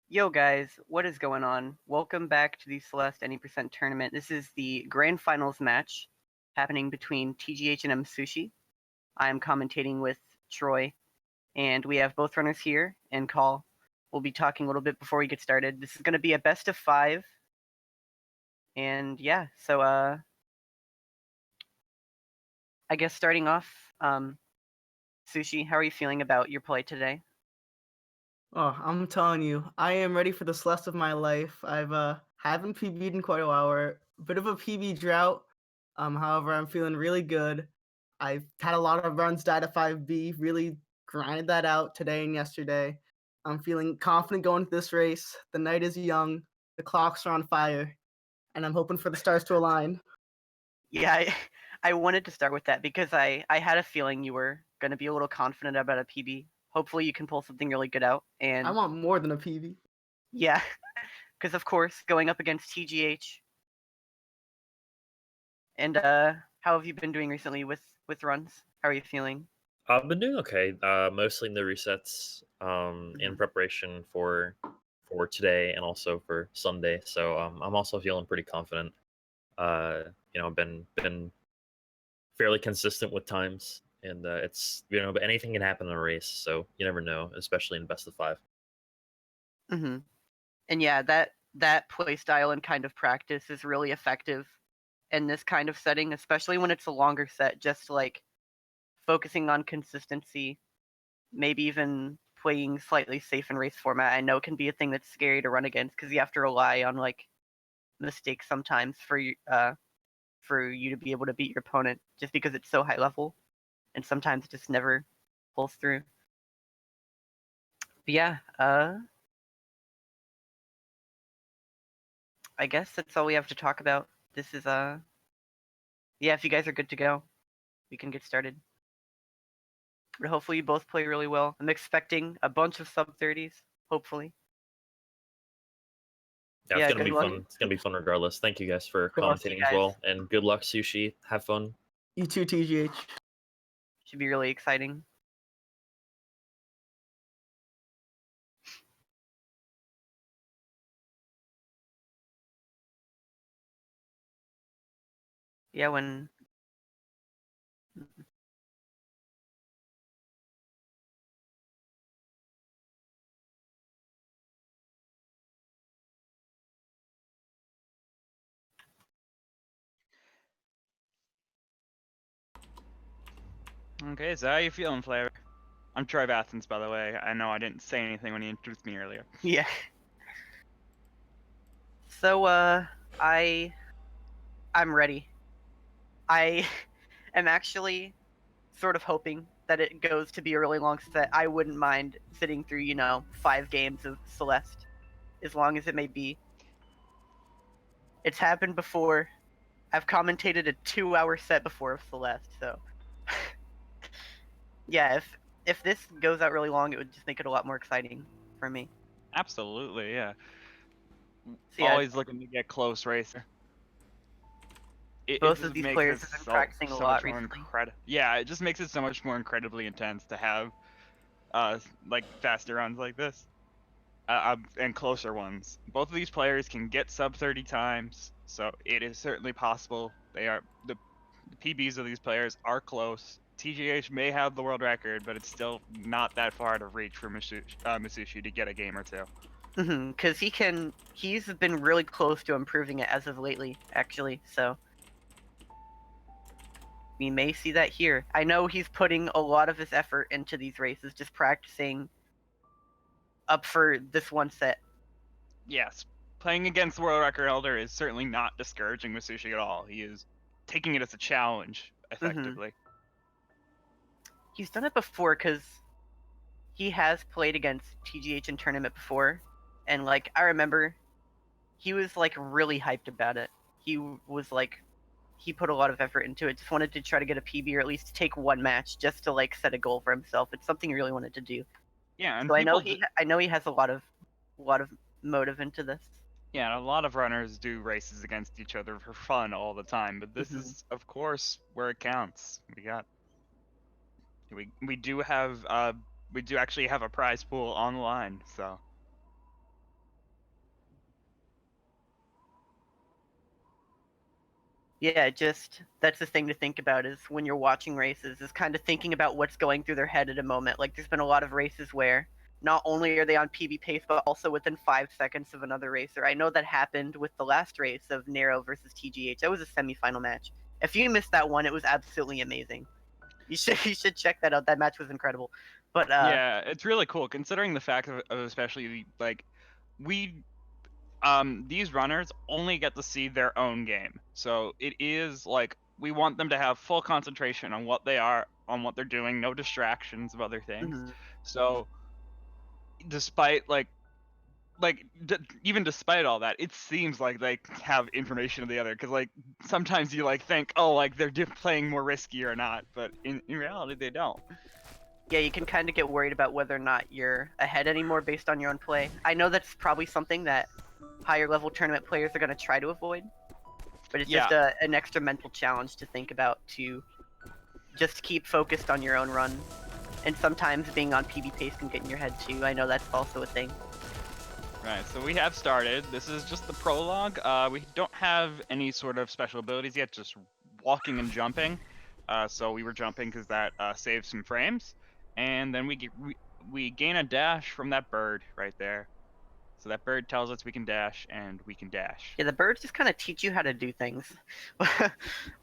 Yo guys, what is going on? Welcome back to the Celeste Any% tournament. This is the grand finals match happening between TGH and Msushi. I am commentating with Troy, and we have both runners here and Call. We'll be talking a little bit before we get started. This is going to be a best of 5. And yeah, so I guess starting off, Sushi, how are you feeling about your play today? Oh, I'm telling you, I am ready for the Celeste of my life. I've haven't PB'd in quite a while. We're a bit of a PB drought. However, I'm feeling really good. I've had a lot of runs died to 5B, really grinded that out today and yesterday. I'm feeling confident going into this race. The night is young, the clocks are on fire, and I'm hoping for the stars to align. Yeah, I wanted to start with that because I had a feeling you were going to be a little confident about a PB. Hopefully you can pull something really good out. I And want more than a PB. yeah, because of course, going up against TGH. And how have you been doing recently with runs? How are you feeling? I've been doing okay. Mostly in the resets, in Mhm. preparation for today and also for Sunday. So I'm also feeling pretty confident. Uh, I've been fairly consistent with times, and it's but anything can happen in a race, so you never know, especially in best of five. Mhm. And yeah, that play style and kind of practice is really effective in this kind of setting, especially when it's a longer set. Just like focusing on consistency, maybe even playing slightly safe in race format. I know can be a thing that's scary to run against because you have to rely on like mistakes sometimes for you to be able to beat your opponent just because it's so high level, and sometimes it just never pulls through. But yeah, I guess that's all we have to talk about. This is yeah, if you guys are good to go, we can get started. But hopefully you both play really well. I'm expecting a bunch of sub 30s, hopefully. Yeah, it's Yeah, gonna good be luck. fun. It's gonna be fun regardless. Thank you guys for Cool, I'll see commentating you as guys. well, and good luck, Sushi. Have fun. You too, TGH. Should be really exciting. Yeah, when Okay, so how you feeling, Flavor? I'm Troy Athens, by the way. I know I didn't say anything when you introduced me earlier. yeah. So I I'm ready. I am actually sort of hoping that it goes to be a really long set. I wouldn't mind sitting through, 5 games of Celeste, as long as it may be. It's happened before. I've commentated a 2-hour set before of Celeste, so yeah, if this goes out really long, it would just make it a lot more exciting for me. Absolutely, yeah. So yeah, Always looking to get close, racer. It both of just these makes players it have been so practicing a so lot much more recently. incredible. Yeah, it just makes it so much more incredibly intense to have like faster runs like this. And closer ones. Both of these players can get sub 30 times, so it is certainly possible. The PBs of these players are close. TGH may have the world record, but it's still not that far out of reach for Masushi to get a game or two. Because he's been really close to improving it as of lately, actually. So we may see that here. I know he's putting a lot of his effort into these races, just practicing up for this one set. Yes, playing against the world record holder is certainly not discouraging Masushi at all. He is taking it as a challenge, Mm-hmm. effectively. He's done it before because he has played against TGH in tournament before, and like I remember, he was like really hyped about it. He was like, he put a lot of effort into it. Just wanted to try to get a PB or at least take one match just to like set a goal for himself. It's something he really wanted to do. Yeah, and So I know he has a lot of motive into this. yeah, a lot of runners do races against each other for fun all the time, but this Mm-hmm. is, of course, where it counts. We do have we do actually have a prize pool on the line, so Yeah, just that's the thing to think about is when you're watching races is kind of thinking about what's going through their head at a moment. Like there's been a lot of races where not only are they on PB pace, but also within 5 seconds of another racer. I know that happened with the last race of Nero versus TGH. That was a semifinal match. If you missed that one, it was absolutely amazing. You should check that out. That match was incredible. But Yeah, it's really cool considering the fact of especially like we these runners only get to see their own game. So it is like we want them to have full concentration on what they are, on what they're doing, no distractions of other things. mhm. So despite even despite all that, it seems like they have information of the other because like sometimes you like think, oh, like they're playing more risky or not, but in reality they don't. Yeah, you can kind of get worried about whether or not you're ahead anymore based on your own play. I know that's probably something that higher level tournament players are going to try to avoid, but it's just an extra mental challenge to think about to just keep focused on your own run. And sometimes being on PB pace can get in your head too. I know that's also a thing. Right, so we have started. This is just the prologue. We don't have any sort of special abilities yet, just walking and jumping. So we were jumping because that saves some frames, and then we gain a dash from that bird right there. So that bird tells us we can dash, and we can dash. Yeah, the birds just kind of teach you how to do things. But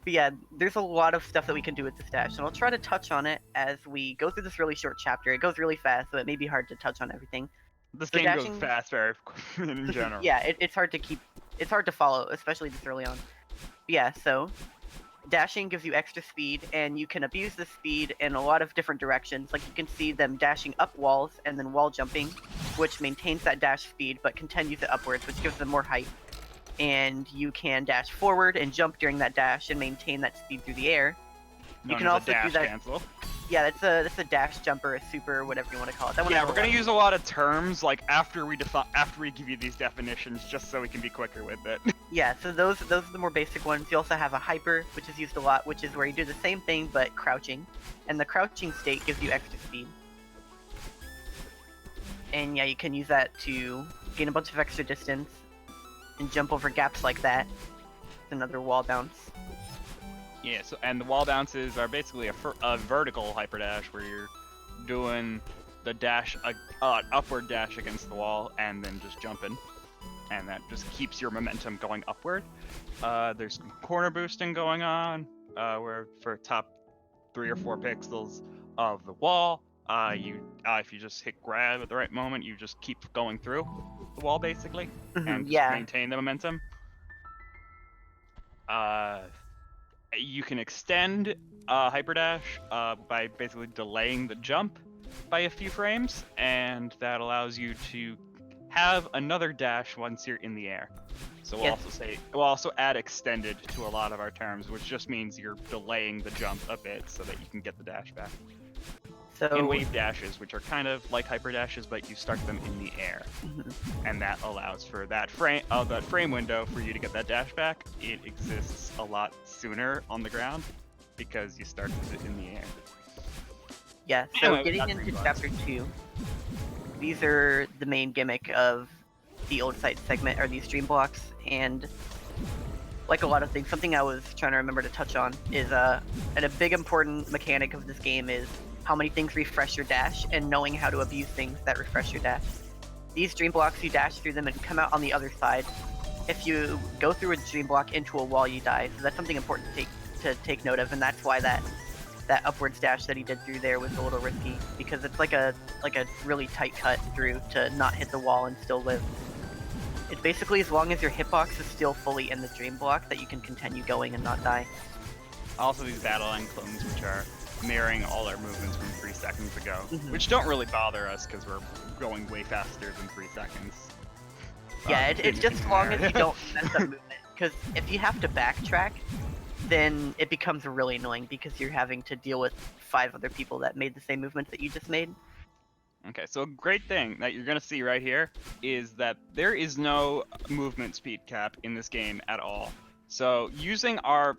yeah, there's a lot of stuff that we can do with this dash, and I'll try to touch on it as we go through this really short chapter. It goes really fast, so it may be hard to touch on everything. This So game goes dashing- fast very in general. Yeah, it's hard to follow, especially this early on. Yeah, so dashing gives you extra speed, and you can abuse the speed in a lot of different directions. Like you can see them dashing up walls and then wall jumping, which maintains that dash speed but continues it upwards, which gives them more height. And you can dash forward and jump during that dash and maintain that speed through the air. Known can as a also do dash that- cancel. Yeah, that's a dash jumper, a super, whatever you want to call it. That one Yeah, has we're a gonna lot. use a lot of terms like after we give you these definitions, just so we can be quicker with it. Yeah, so those are the more basic ones. You also have a hyper, which is used a lot, which is where you do the same thing but crouching, and the crouching state gives you extra speed. And yeah, you can use that to gain a bunch of extra distance and jump over gaps like that. It's another wall bounce. Yeah, so and the wall bounces are basically a vertical hyper dash where you're doing the dash, upward dash against the wall, and then just jumping, and that just keeps your momentum going upward. There's some corner boosting going on, where for top 3 or 4 pixels of the wall, if you just hit grab at the right moment, you just keep going through the wall basically, and just Yeah. maintain the momentum. You can extend hyperdash by basically delaying the jump by a few frames, and that allows you to have another dash once you're in the air. So we'll also add extended to a lot of our terms, which just means you're delaying the jump a bit so that you can get the dash back. So And wave dashes, which are kind of like hyper dashes, but you start them in the air, and that allows for that frame window for you to get that dash back. It exists a lot sooner on the ground because you started it in the air. yeah, so Anyway, getting not into green chapter 2, these are the main gimmick of the old site segment, or these dream blocks, and like a lot of things, something I was trying to remember to touch on is and a big important mechanic of this game is how many things refresh your dash and knowing how to abuse things that refresh your dash. These dream blocks, you dash through them and come out on the other side. If you go through a dream block into a wall, you die. So that's something important to take note of, and that's why that upwards dash that he did through there was a little risky, because it's like a really tight cut through to not hit the wall and still live. It's basically as long as your hitbox is still fully in the dream block that you can continue going and not die. Also, these battle line clones, which are mirroring all our movements from 3 seconds ago, Mhm. which don't really bother us because we're going way faster than 3 seconds. Yeah, it's just as long as you there. don't mess up movement. Because if you have to backtrack, then it becomes really annoying because you're having to deal with 5 other people that made the same movements that you just made. Okay, so a great thing that you're going to see right here is that there is no movement speed cap in this game at all. So using our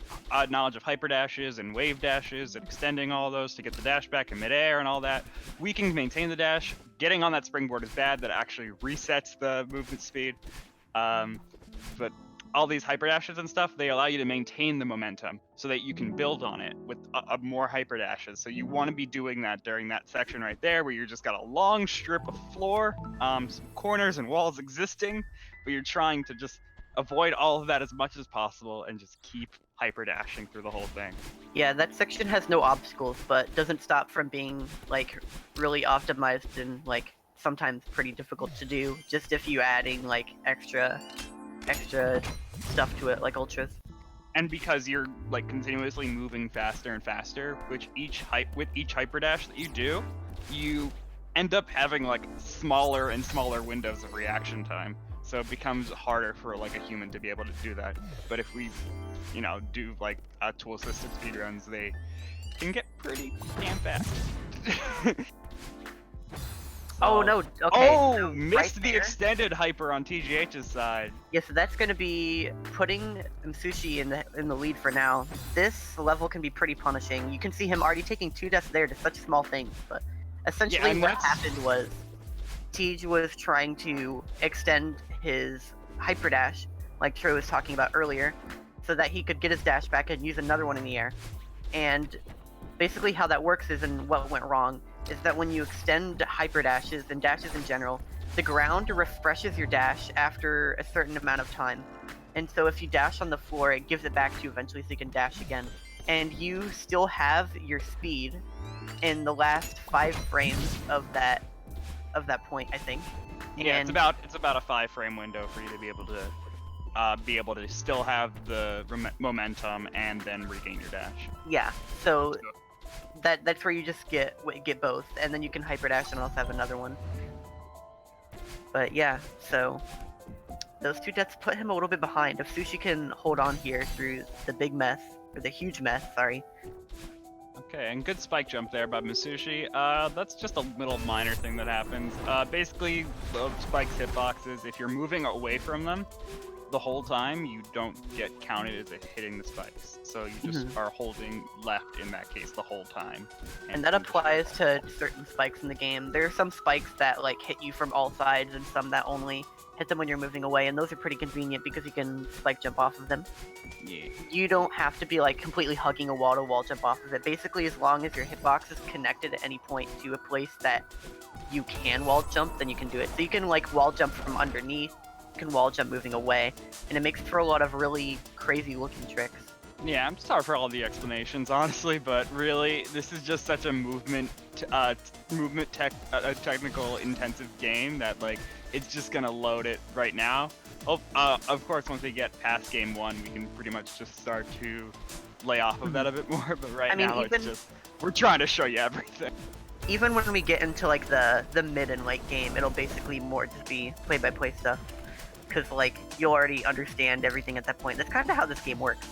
knowledge of hyper dashes and wave dashes and extending all those to get the dash back in midair and all that, we can maintain the dash. Getting on that springboard is bad. That actually resets the movement speed. But all these hyper dashes and stuff, they allow you to maintain the momentum so that you can build on it with more hyper dashes. So you want to be doing that during that section right there where you're just got a long strip of floor, some corners and walls existing, but you're trying to just avoid all of that as much as possible and just keep hyper dashing through the whole thing. Yeah, that section has no obstacles, but doesn't stop from being like really optimized and like sometimes pretty difficult to do. Just if you adding like extra stuff to it, like ultras. And because you're like continuously moving faster and faster, with each hyper dash that you do, you end up having like smaller and smaller windows of reaction time. So it becomes harder for like a human to be able to do that. But if we, do like tool assisted speedruns, they can get pretty damn fast. Oh no! Okay. Oh, so missed right the there- extended hyper on TGH's side. Yeah, so that's going to be putting Msushi in the lead for now. This level can be pretty punishing. You can see him already taking 2 deaths there to such small things, but essentially and what that's- happened was Tej was trying to extend his hyper dash, like Troy was talking about earlier, so that he could get his dash back and use another one in the air. And basically how that works is, and what went wrong, is that when you extend hyper dashes and dashes in general, the ground refreshes your dash after a certain amount of time. And so if you dash on the floor, it gives it back to you eventually so you can dash again. And you still have your speed in the last 5 frames of that point, I think. Yeah, And it's about a 5-frame window for you to be able to still have the momentum and then regain your dash. yeah, so that's where you just get both, and then you can hyper dash and also have another one. But yeah, so those 2 deaths put him a little bit behind. If Sushi can hold on here through the big mess, or the huge mess, sorry. Okay, and good spike jump there by Msushi. That's just a little minor thing that happens. Basically, the spike's hitboxes, if you're moving away from them the whole time, you don't get counted as hitting the spikes. So you just are holding left in that case the whole time. And that applies to certain spikes in the game. There are some spikes that like hit you from all sides, and some that only hit them when you're moving away, and those are pretty convenient because you can spike jump off of them. Yeah. You don't have to be like completely hugging a wall to wall jump off of it. Basically, as long as your hitbox is connected at any point to a place that you can wall jump, then you can do it. So you can like wall jump from underneath, you can wall jump moving away, and it makes for a lot of really crazy looking tricks. Yeah, I'm sorry for all the explanations, honestly, but really, this is just such a technical intensive game that like it's just gonna load it right now. Oh, of course, once we get past game 1, we can pretty much just start to lay off of that a bit more. But right now, it's just we're trying to show you everything. Even when we get into like the mid and late game, it'll basically more just be play-by-play stuff, because like you'll already understand everything at that point. That's kind of how this game works.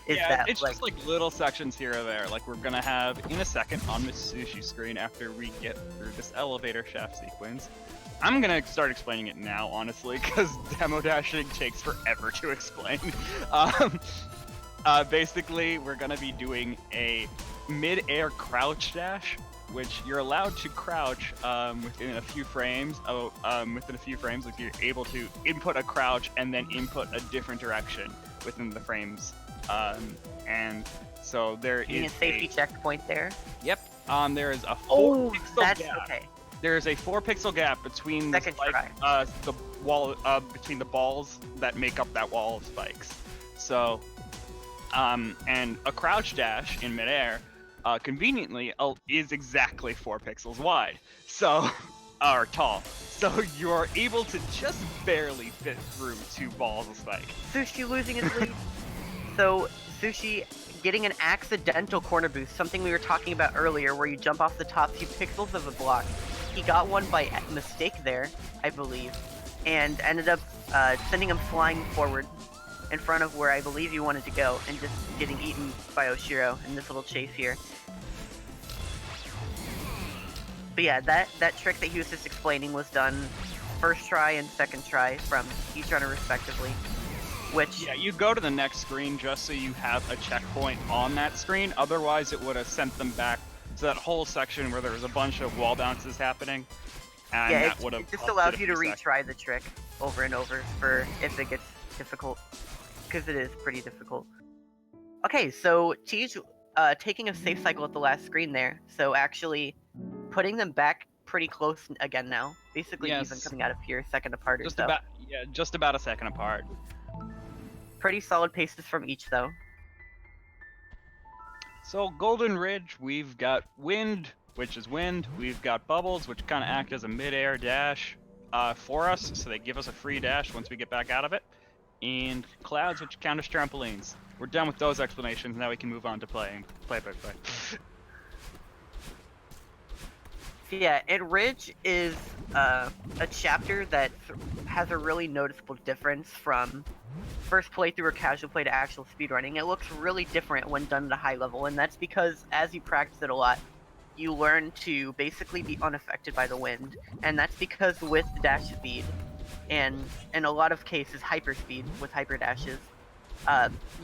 It's just like little sections here or there, like we're gonna have in a second on Msushi screen after we get through this elevator shaft sequence. I'm gonna start explaining it now, honestly, because demo dashing takes forever to explain. Basically, we're gonna be doing a mid-air crouch dash, which you're allowed to crouch within a few frames. If you're able to input a crouch and then input a different direction within the frames. And so there is a safety checkpoint there. Yep. There is a 4-pixel gap. Okay. There is a 4-pixel gap between the wall, between the balls that make up that wall of spikes. So, and a crouch dash in midair, conveniently, is exactly 4 pixels wide. So, or tall. So you are able to just barely fit through 2 balls of spike. Sushi losing his lead. So Sushi getting an accidental corner boost, something we were talking about earlier, where you jump off the top few pixels of a block. He got one by mistake there, I believe, and ended up sending him flying forward in front of where I believe you wanted to go, and just getting eaten by Oshiro in this little chase here. But yeah, that trick that he was just explaining was done first try and second try from each runner respectively. Which, yeah, you go to the next screen just so you have a checkpoint on that screen. Otherwise, it would have sent them back to that whole section where there was a bunch of wall bounces happening. And yeah, that would have it just allows you to retry the trick over and over for if it gets difficult. because it is pretty difficult. Okay, so Tej taking a safe cycle at the last screen there, so actually putting them back pretty close again now. Basically even Yes. coming out of here, second apart or Just so. about a second apart. Pretty solid paces from each though. So Golden Ridge, we've got wind, which is wind. We've got bubbles, which kind of act as a mid-air dash for us, so they give us a free dash once we get back out of it. And clouds, which count as trampolines. We're done with those explanations. Now we can move on to play. Yeah, and Ridge is a chapter that has a really noticeable difference from first playthrough or casual play to actual speedrunning. It looks really different when done at a high level, and that's because as you practice it a lot, you learn to basically be unaffected by the wind, and that's because with dash speed, and in a lot of cases hyperspeed with hyper dashes,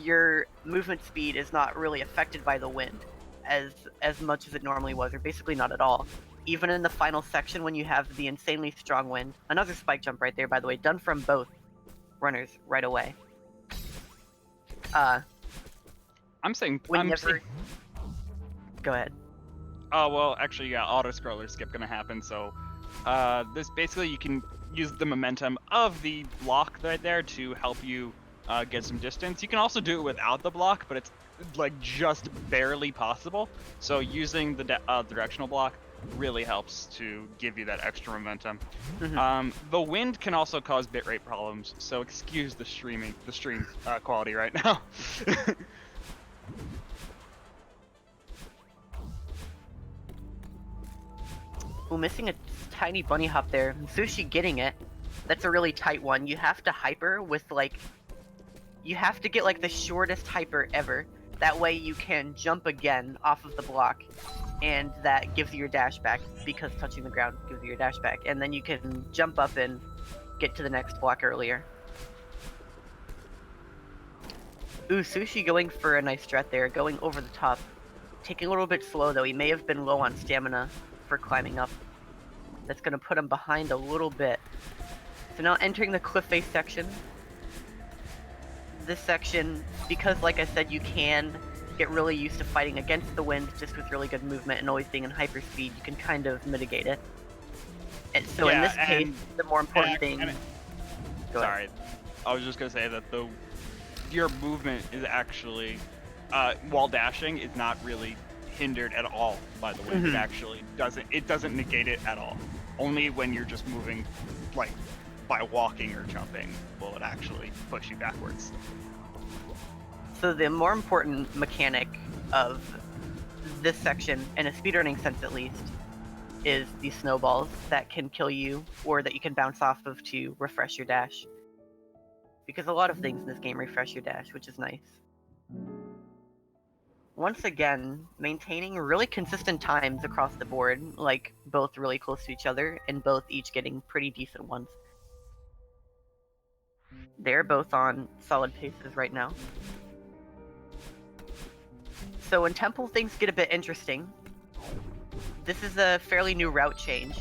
your movement speed is not really affected by the wind as much as it normally was, or basically not at all. Even in the final section when you have the insanely strong wind, another spike jump right there, by the way, done from both runners right away. I'm saying. Go ahead. Oh well, actually, yeah, auto scroller skip gonna happen. So, this basically you can use the momentum of the block right there to help you get some distance. You can also do it without the block, but it's like just barely possible. So using the directional block really helps to give you that extra momentum. Mhm. The wind can also cause bitrate problems, so excuse the stream quality right now. Ooh, missing a tiny bunny hop there. Msushi getting it. That's a really tight one. You have to hyper with like... You have to get like the shortest hyper ever. That way you can jump again off of the block. And that gives you your dash back, because touching the ground gives you your dash back. And then you can jump up and get to the next block earlier. Ooh, Sushi going for a nice strat there, going over the top. Taking a little bit slow though, he may have been low on stamina for climbing up. That's gonna put him behind a little bit. So now entering the cliff face section. This section, because like I said, you can get really used to fighting against the wind just with really good movement and always being in hyperspeed, you can kind of mitigate it. And so in this case, the more important thing... Go ahead. Sorry, I was just gonna say that your movement is actually, while dashing, is not really hindered at all by the wind. Mhm. It actually doesn't negate it at all. Only when you're just moving, like, by walking or jumping, will it actually push you backwards. So the more important mechanic of this section, in a speedrunning sense at least, is the snowballs that can kill you, or that you can bounce off of to refresh your dash. Because a lot of things in this game refresh your dash, which is nice. Once again, maintaining really consistent times across the board, like both really close to each other, and both each getting pretty decent ones. They're both on solid paces right now. So in Temple, things get a bit interesting. This is a fairly new route change,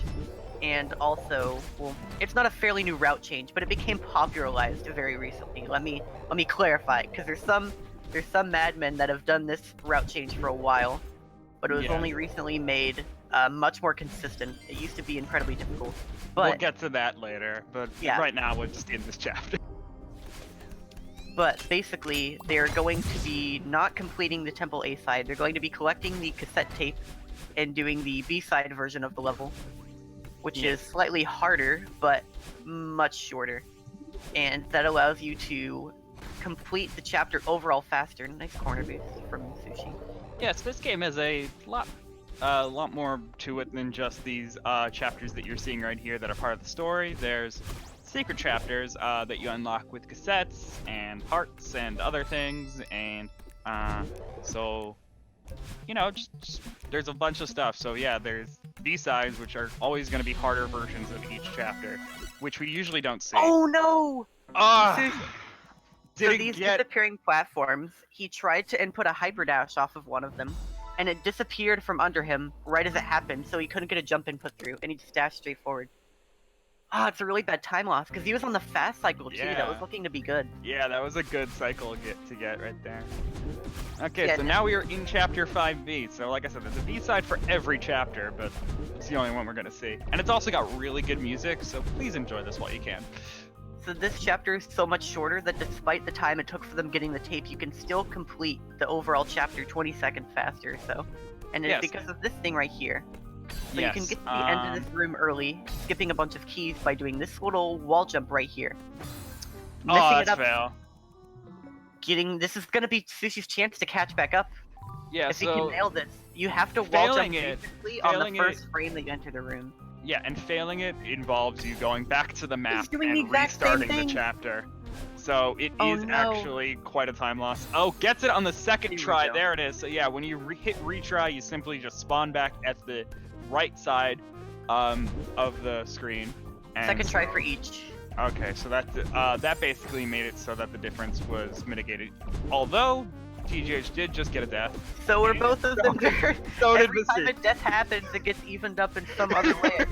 and also, well, it's not a fairly new route change, but it became popularized very recently. Let me clarify, because there's some madmen that have done this route change for a while, but it was only recently made much more consistent. It used to be incredibly difficult. But We'll get to that later, but right now we're just in this chapter. But basically, they're going to be not completing the Temple A side. They're going to be collecting the cassette tape and doing the B side version of the level, which is slightly harder, but much shorter. And that allows you to complete the chapter overall faster. Nice corner base from Sushi. Yes, this game has a lot more to it than just these chapters that you're seeing right here that are part of the story. There's secret chapters that you unlock with cassettes and hearts and other things, and so you know, just there's a bunch of stuff. So yeah, there's B-sides, which are always going to be harder versions of each chapter, which we usually don't see. Oh no! So these get disappearing platforms, he tried to input a hyperdash off of one of them, and it disappeared from under him right as it happened, so he couldn't get a jump input through, and he just dashed straight forward. Ah, it's a really bad time loss because he was on the fast cycle too. That was Yeah. looking to be good. Yeah, that was a good cycle to get right there. Okay, Yeah, so now we are in chapter 5B. So like I said, there's a B-side for every chapter, but it's the only one we're gonna see. And it's also got really good music, so please enjoy this while you can. So this chapter is so much shorter that despite the time it took for them getting the tape, you can still complete the overall chapter 20 seconds faster. So, and it's Yes. because of this thing right here. So you can Yes, get to the end of this room early, skipping a bunch of keys by doing this little wall jump right here. Oh, Messing it that's up, fail. this is gonna be Sushi's chance to catch back up. Yeah, If he can so nail this, you have to wall jump failing it- basically on the failing first frame that you enter the room. yeah, and failing it involves you going back to the map doing the and exact same restarting the thing. chapter. So it Oh, is no. actually quite a time loss. Oh, gets it on the second Here we try. go. There it is. So yeah, when you hit retry, you simply just spawn back at the right side of the screen. And Second try so- for each. Okay, so that basically made it so that the difference was mitigated. Although TGH did just get a death. So we're both of them there. So did Every time Msushi. a death happens, it gets evened up in some other way.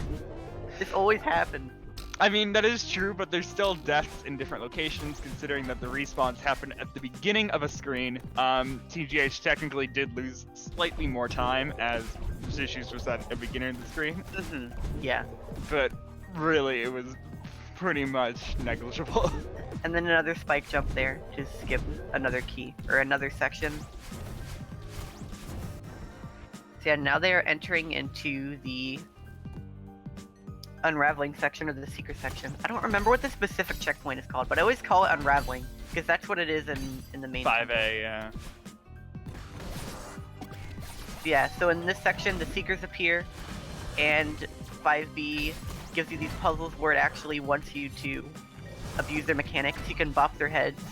This always happens. I mean, that is true, but there's still deaths in different locations, considering that the respawns happen at the beginning of a screen. TGH technically did lose slightly more time, as Msushi's was at the beginning of the screen, Yeah. but really, it was pretty much negligible. And then another spike jump there to skip another key, or another section. So yeah, now they are entering into the unraveling section or the secret section. I don't remember what the specific checkpoint is called, but I always call it unraveling, because that's what it is in the main 5A, yeah. Yeah, so in this section, the Seekers appear, and 5B gives you these puzzles where it actually wants you to abuse their mechanics. You can bop their heads,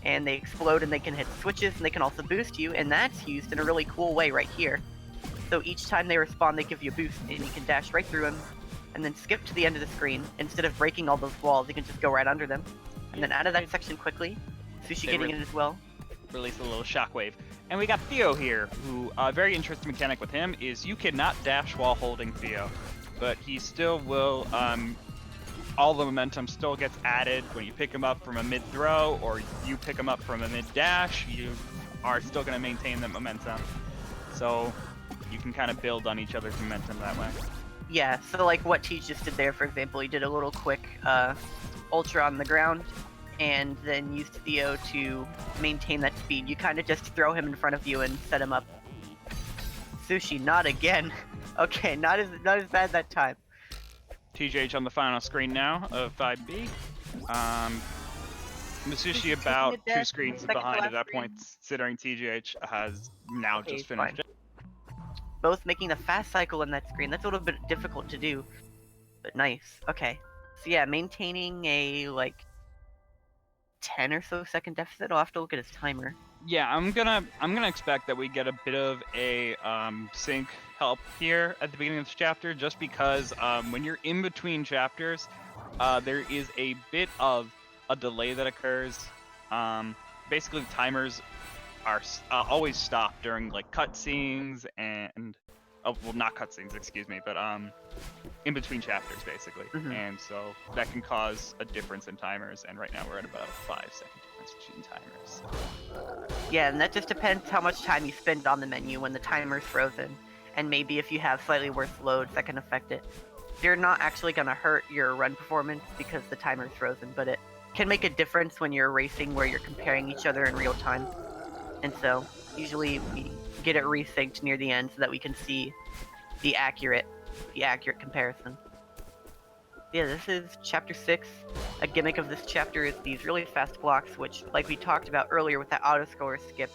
and they explode, and they can hit switches, and they can also boost you, and that's used in a really cool way right here. So each time they respawn, they give you a boost, and you can dash right through them, and then skip to the end of the screen. Instead of breaking all those walls, you can just go right under them. And then out of that section quickly. Sushi They getting were- it as well. Release a little shockwave. And we got Theo here, who, a very interesting mechanic with him is you cannot dash while holding Theo. But he still will, all the momentum still gets added when you pick him up from a mid-throw, or you pick him up from a mid-dash, you are still going to maintain the momentum. So you can kind of build on each other's momentum that way. Yeah, so like what T just did there, for example, he did a little quick ultra on the ground, and then used Theo to maintain that speed. You kind of just throw him in front of you and set him up. Sushi, not again. Okay, not as bad that time. TJH on the final screen now of 5B. Msushi taking about a 2 death, screens second to behind at last that screen. point, considering TGH has now Okay, just finished fine. it. Both making the fast cycle in that screen. That's a little bit difficult to do, but nice. Okay, so yeah, maintaining a like 10 or so second deficit. I'll have to look at his timer. Yeah, I'm gonna expect that we get a bit of a sync help here at the beginning of this chapter, just because when you're in between chapters, there is a bit of a delay that occurs. Basically, the timers are always stopped during like cutscenes and well, not cutscenes, excuse me, but in between chapters basically, and so that can cause a difference in timers. And right now we're at about a 5-second difference between timers. Yeah, and that just depends how much time you spend on the menu when the timer's frozen. And maybe if you have slightly worse loads, that can affect it. They're not actually going to hurt your run performance because the timer's frozen, but it can make a difference when you're racing where you're comparing each other in real time. And so, usually we get it resynced near the end so that we can see the accurate comparison. Yeah, this is chapter 6. A gimmick of this chapter is these really fast blocks, which, like we talked about earlier with that auto score skip,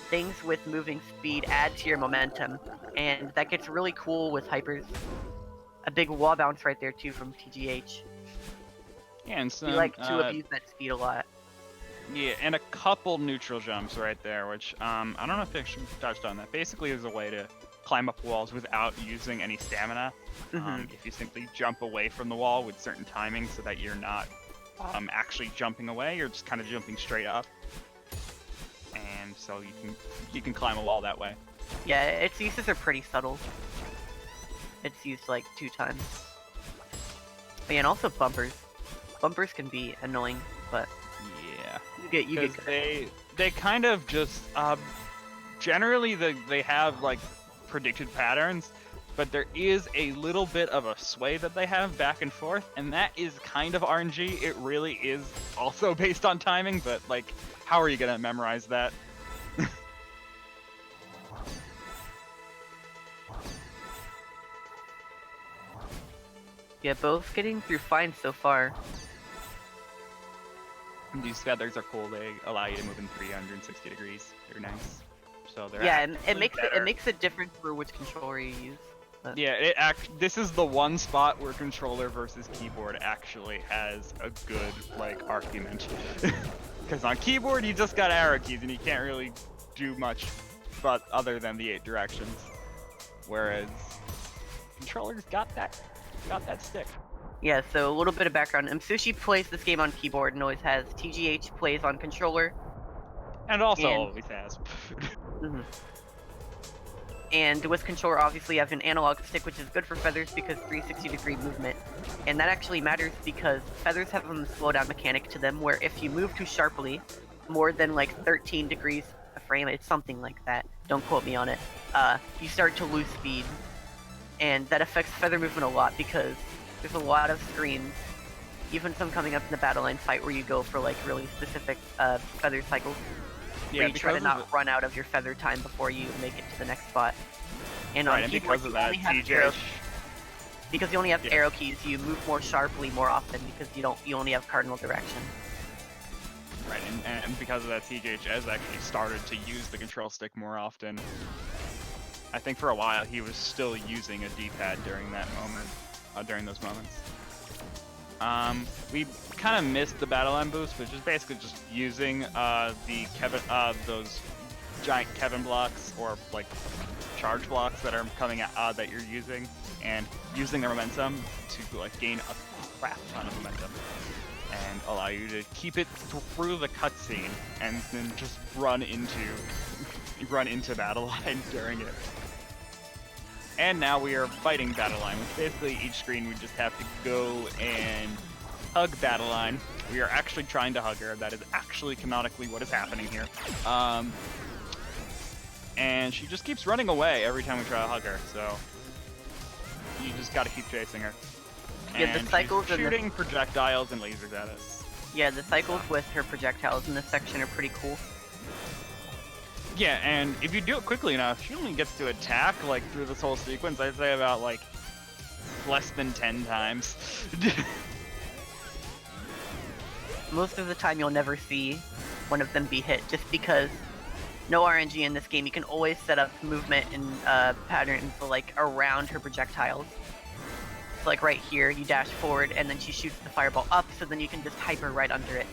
things with moving speed add to your momentum, and that gets really cool with hypers. A big wall bounce right there too from TGH. Yeah, and some, We like to abuse that speed a lot. Yeah, and a couple neutral jumps right there, which I don't know if they actually touched on that. Basically, is a way to climb up walls without using any stamina. If you simply jump away from the wall with certain timing, so that you're not actually jumping away, you're just kind of jumping straight up, and so you can climb a wall that way. Yeah, its uses are pretty subtle. It's used like 2 times. Yeah, and also bumpers. Bumpers can be annoying, but Yeah. you get Because they kind of just generally they have like predicted patterns, but there is a little bit of a sway that they have back and forth, and that is kind of RNG. It really is also based on timing, but like, how are you gonna memorize that? Yeah, both getting through fine so far. These feathers are cool. They allow you to move in 360 degrees. They're nice. So they're Yeah, and it actually makes better. it makes a difference for which controller you use. But... Yeah, this is the one spot where controller versus keyboard actually has a good like argument. Because on keyboard you just got arrow keys and you can't really do much, but other than the 8 directions. Whereas controllers got that stick. Yeah, so a little bit of background. Msushi plays this game on keyboard and always has. TGH plays on controller. And also always has. Mm-hmm. And with controller, obviously, you have an analog stick, which is good for feathers because 360-degree movement. And that actually matters because feathers have a slowdown mechanic to them, where if you move too sharply, more than like 13 degrees a frame, it's something like that. Don't quote me on it. You start to lose speed, and that affects feather movement a lot because there's a lot of screens, even some coming up in the battle line fight, where you go for like really specific feather cycles. Where you try to not run out of your feather time before you make it to the next spot. And on keyboard, because of that, because you only have arrow keys, you move more sharply more often because you only have cardinal direction. Right, and because of that, TJH has actually started to use the control stick more often. I think for a while he was still using a D-pad during that moment, during those moments. We kind of missed the battle line boost, which is basically just using those giant Kevin blocks or like charge blocks that are coming out that you're using, and using the momentum to like gain a crap ton of momentum and allow you to keep it through the cutscene and then just run into battle line during it. And now we are fighting battle line, which basically each screen we just have to go and hug battle line. We are actually trying to hug her. That is actually canonically what is happening here. And she just keeps running away every time we try to hug her, so you just gotta keep chasing her. Yeah, and the cycles she's shooting projectiles and lasers at us. Yeah, the cycles with her projectiles in this section are pretty cool. Yeah, and if you do it quickly enough, she only gets to attack, like, through this whole sequence, I'd say about, like, less than 10 times. Most of the time you'll never see one of them be hit, just because no RNG in this game. You can always set up movement and patterns, like, around her projectiles. So, like, right here, you dash forward, and then she shoots the fireball up, so then you can just hyper right under it.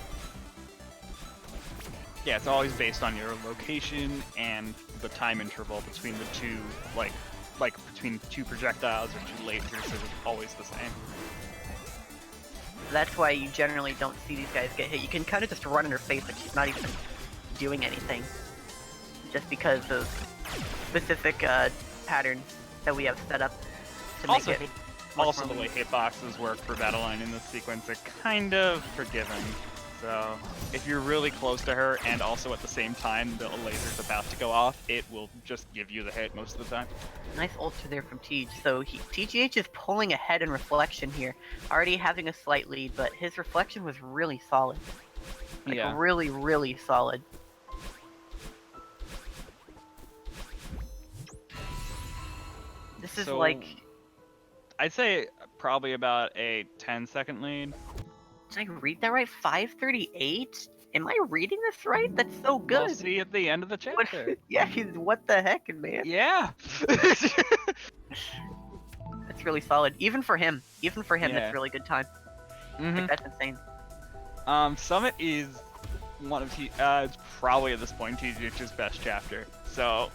Yeah, it's always based on your location and the time interval between the two, like between two projectiles or two lasers is always the same. That's why you generally don't see these guys get hit. You can kind of just run in her face like she's not even doing anything. Just because of specific patterns that we have set up to make it. Also, the way hitboxes work for battle line in this sequence are kind of forgiving. So, if you're really close to her and also at the same time the laser's about to go off, it will just give you the hit most of the time. Nice ultra there from Tej. So TGH is pulling ahead in reflection here, already having a slight lead, but his reflection was really solid. Like, yeah. really, really solid. This is like... I'd say probably about a 10-second lead. Did I read that right? 5:38? Am I reading this right? That's so good. We'll see at the end of the chapter. Yeah, what the heck, man? Yeah. That's really solid. Even for him, yeah. That's really good time. Like, that's insane. Summit is one of it's probably at this point TGH's best chapter. So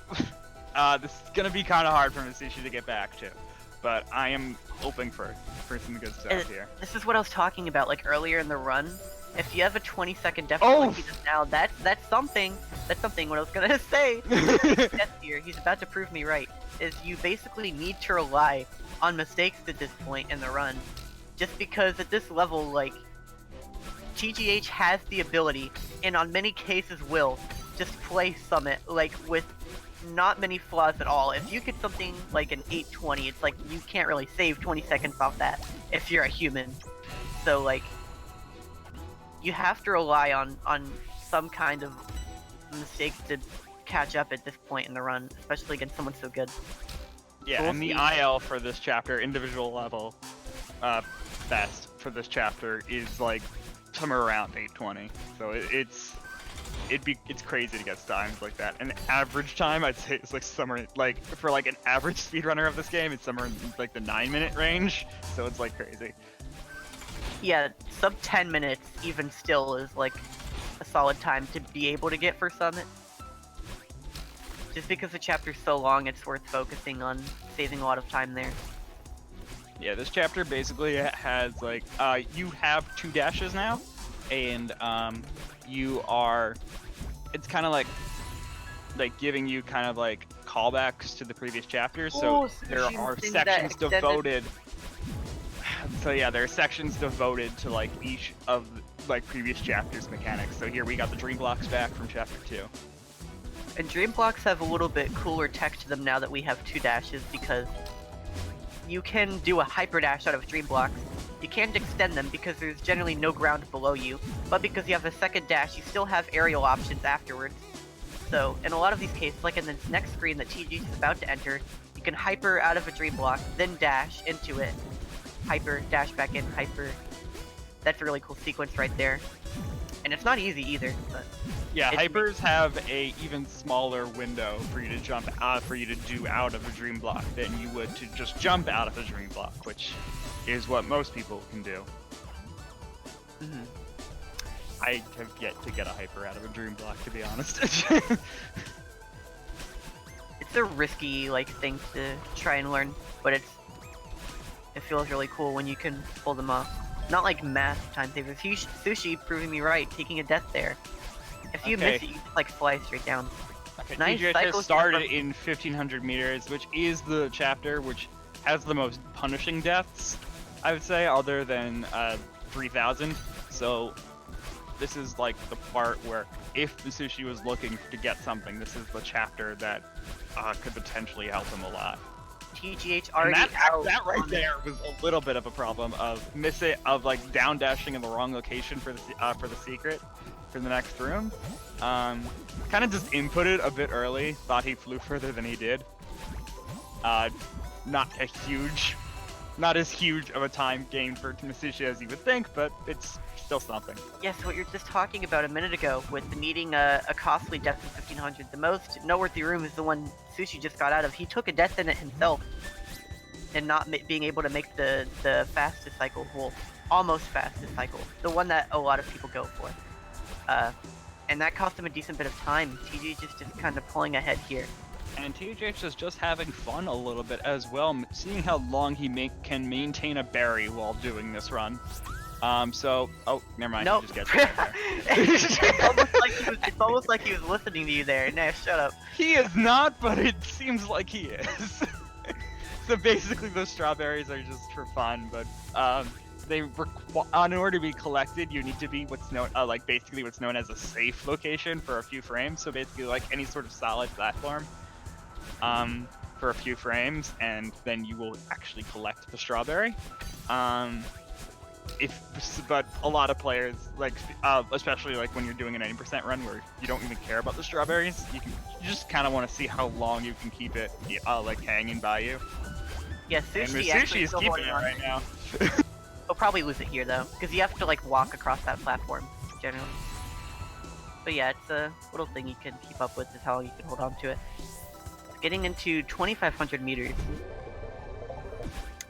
this is gonna be kind of hard for Msushi to get back to. But I am hoping for some good stuff here. This is what I was talking about, like earlier in the run. If you have a 20-second death like he does now, that's something. That's something. What I was gonna say. Death here, he's about to prove me right. Is you basically need to rely on mistakes at this point in the run just because at this level, like, TGH has the ability, and on many cases will, just play Summit, like, with not many flaws at all. If you get something like an 820, it's like you can't really save 20 seconds off that if you're a human. So, like, you have to rely on some kind of mistakes to catch up at this point in the run, especially against someone so good. Yeah, We'll and the see. IL for this chapter, individual level, best for this chapter is like somewhere around 820. So it's crazy to get times like that. An average time, I'd say, is like somewhere like for like an average speedrunner of this game, it's somewhere in like the 9-minute range. So it's like crazy. Yeah, sub 10 minutes even still is like a solid time to be able to get for Summit. Just because the chapter's so long, it's worth focusing on saving a lot of time there. Yeah, this chapter basically has like you have 2 dashes now, and it's kind of like giving you kind of like callbacks to the previous chapters. So there are sections devoted. So yeah, there are sections devoted to like each of like previous chapters mechanics. So here we got the dream blocks back from chapter 2. And dream blocks have a little bit cooler tech to them now that we have 2 dashes, because you can do a hyper dash out of dream blocks. You can't extend them because there's generally no ground below you, but because you have a second dash, you still have aerial options afterwards. So in a lot of these cases, like in the next screen that TG is about to enter, you can hyper out of a dream block, then dash into it. Hyper, dash back in, hyper. That's a really cool sequence right there. And it's not easy either, but... Yeah, hypers have a even smaller window for you to jump out, for you to do out of a dream block than you would to just jump out of a dream block, which is what most people can do. Mm-hmm. I have yet to get a hyper out of a dream block, to be honest. It's a risky like thing to try and learn, but it feels really cool when you can pull them off. Not like massive time savers. Sushi proving me right, taking a death there. If you miss it, you just like fly straight down. Okay, Nice TGH started in 1500 meters, which is the chapter which has the most punishing deaths, I would say, other than 3000. So this is like the part where if Msushi was looking to get something, this is the chapter that could potentially help him a lot. TGH already and out. That right there was a little bit of a problem of like down dashing in the wrong location for the secret for the next room. Kind of just inputted a bit early. Thought he flew further than he did. Not as huge of a time gain for Msushi as you would think, but it's still something. Yes, what you're just talking about a minute ago with needing a costly death in 1500. The most noteworthy room is the one Sushi just got out of. He took a death in it himself, and not being able to make the fastest cycle, well, almost fastest cycle, the one that a lot of people go for. And that cost him a decent bit of time. TGH is just kind of pulling ahead here. And TGH is just having fun a little bit as well, seeing how long he can maintain a berry while doing this run. Oh, never mind. Nope. He just gets it right it's almost like he was listening to you there. Nah, shut up. He is not, but it seems like he is. So basically, those strawberries are just for fun, but in order to be collected, you need to be what's known, basically what's known as a safe location for a few frames. So basically, like any sort of solid platform, for a few frames, and then you will actually collect the strawberry. But a lot of players, especially like when you're doing an 80% run where you don't even care about the strawberries, you just kind of want to see how long you can keep it hanging by you. Yeah, Sushi is keeping it right now. He'll probably lose it here though, because you have to like walk across that platform generally. But yeah, it's a little thing you can keep up with, is how you can hold on to it. It's getting into 2500 meters.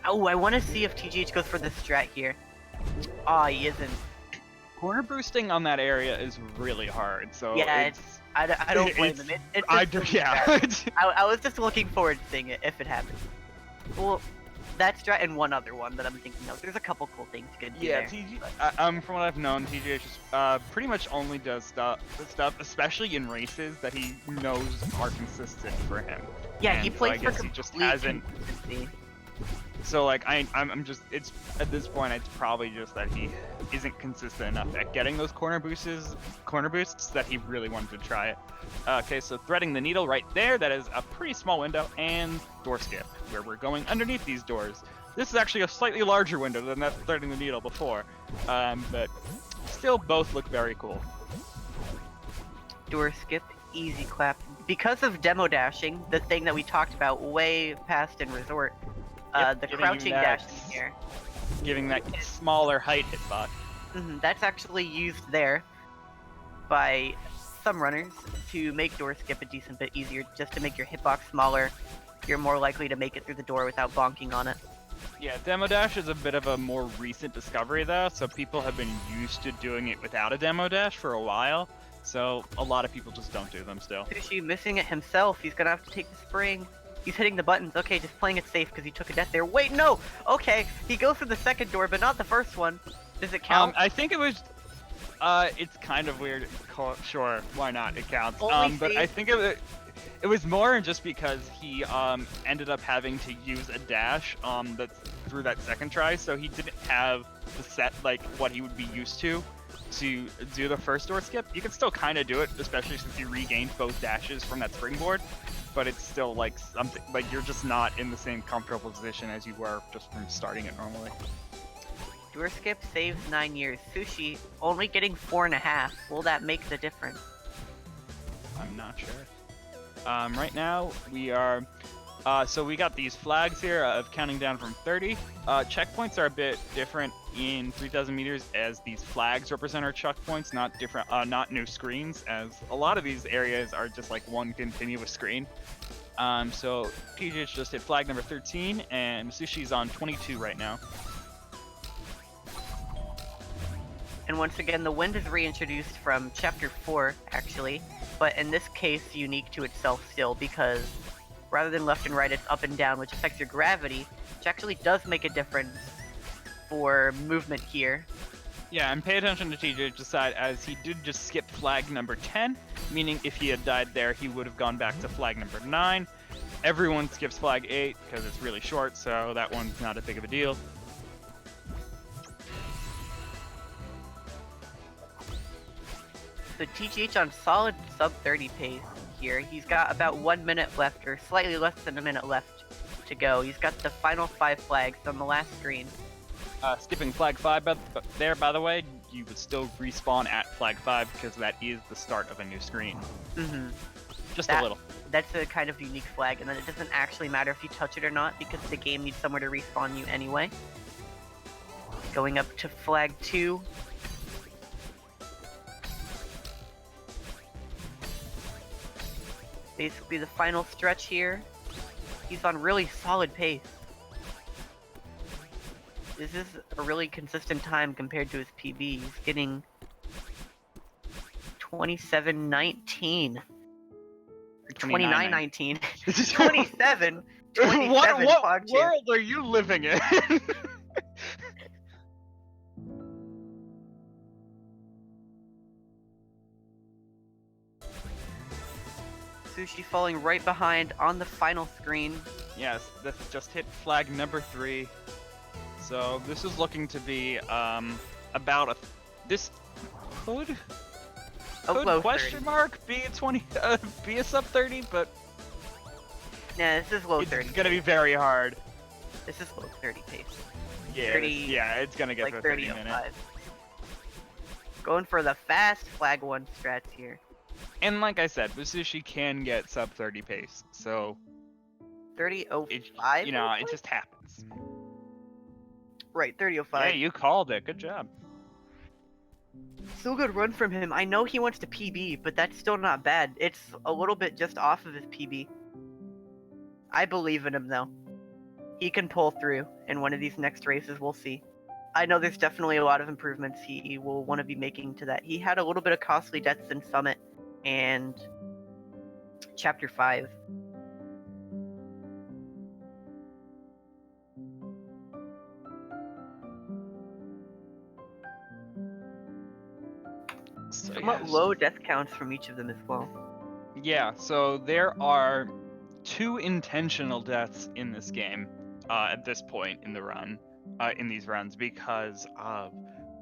Oh, I want to see if TGH goes for the strat here. Aw, he isn't. Corner boosting on that area is really hard, so yeah, I don't blame him. I was just looking forward to seeing it if it happens. Well, that strat and one other one that I'm thinking of. There's a couple cool things you could do there. From what I've known, TGH pretty much only does stuff, especially in races that he knows are consistent for him. Yeah, he plays for complete consistency. So like I'm just it's at this point it's probably just that he isn't consistent enough at getting those corner boosts that he really wanted to try it. Okay, so threading the needle right there, that is a pretty small window, and door skip, where we're going underneath these doors. This is actually a slightly larger window than that threading the needle before, but still both look very cool. Door skip, easy clap. Because of demo dashing, the thing that we talked about way past in Resort, Yep, the giving you crouching that- dash here. Giving that smaller height hitbox. That's actually used there by some runners to make door skip a decent bit easier, just to make your hitbox smaller. You're more likely to make it through the door without bonking on it. Yeah, Demo Dash is a bit of a more recent discovery though, so people have been used to doing it without a Demo Dash for a while, so a lot of people just don't do them still. Sushi missing it himself. He's gonna have to take the spring. He's hitting the buttons. Okay, just playing it safe because he took a death there. Wait, no! Okay, he goes through the second door, but not the first one. Does it count? I think it was, it's kind of weird. Sure, why not? It counts. Only But I think it was more just because he ended up having to use a dash through that second try, so he didn't have the set like what he would be used to do the first door skip. You can still kind of do it, especially since you regained both dashes from that springboard, but it's still like something like you're just not in the same comfortable position as you were just from starting it normally. Door skip saves 9 years. Sushi only getting 4.5. Will that make the difference? I'm not sure. Right now we are, so we got these flags here of counting down from 30. Checkpoints are a bit different in 3,000 meters, as these flags represent our checkpoints, not new screens, as a lot of these areas are just like one continuous screen. So PJ's just hit flag number 13, and Msushi's on 22 right now. And once again, the wind is reintroduced from Chapter 4, actually, but in this case, unique to itself still, because rather than left and right, it's up and down, which affects your gravity, which actually does make a difference for movement here. Yeah, and pay attention to TJ side, as he did just skip flag number 10, meaning if he had died there, he would have gone back to flag number 9. Everyone skips flag 8 because it's really short, so that one's not a big of a deal. So TGH on solid sub 30 pace here. He's got about 1 minute left, or slightly less than a minute left to go. He's got the final 5 flags on the last screen. Skipping flag 5 by the way, you would still respawn at flag 5 because that is the start of a new screen. Just a little. That's a kind of unique flag, and then it doesn't actually matter if you touch it or not because the game needs somewhere to respawn you anyway. Going up to flag 2. Basically the final stretch here. He's on really solid pace. This is a really consistent time compared to his PB. He's getting 27:19. Or 29:19. 27. 27 What fog jam. world are you living in? Sushi falling right behind on the final screen. Yes, this just hit flag number 3. So this is looking to be about this could low question 30. mark be a sub 30, but Nah, this is low it's 30. gonna be very hard. This is low 30 pace. Yeah, 30, yeah, it's gonna get like to a 30 minute. 30:05. Going for the fast flag 1 strats here. And like I said, Msushi can get sub 30 pace, so 30:05. you know, it just happens. Right, 30:05. Hey, you called it. Good job. Still good run from him. I know he wants to PB, but that's still not bad. It's a little bit just off of his PB. I believe in him though. He can pull through in one of these next races. We'll see. I know there's definitely a lot of improvements he will want to be making to that. He had a little bit of costly deaths in Summit and Chapter 5. So, Somewhat yes. low death counts from each of them as well. Yeah, so there are 2 intentional deaths in this game. at this point in the run, in these runs, because of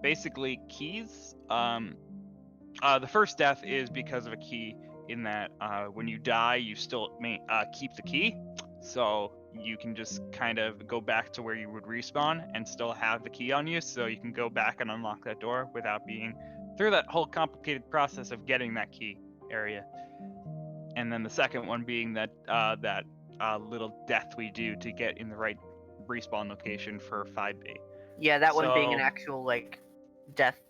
basically keys. The first death is because of a key, in that when you die, you still keep the key, so you can just kind of go back to where you would respawn and still have the key on you, so you can go back and unlock that door without being through that whole complicated process of getting that key area. And then the second one being that little death we do to get in the right respawn location for 5B. Yeah, that one being an So- actual like death,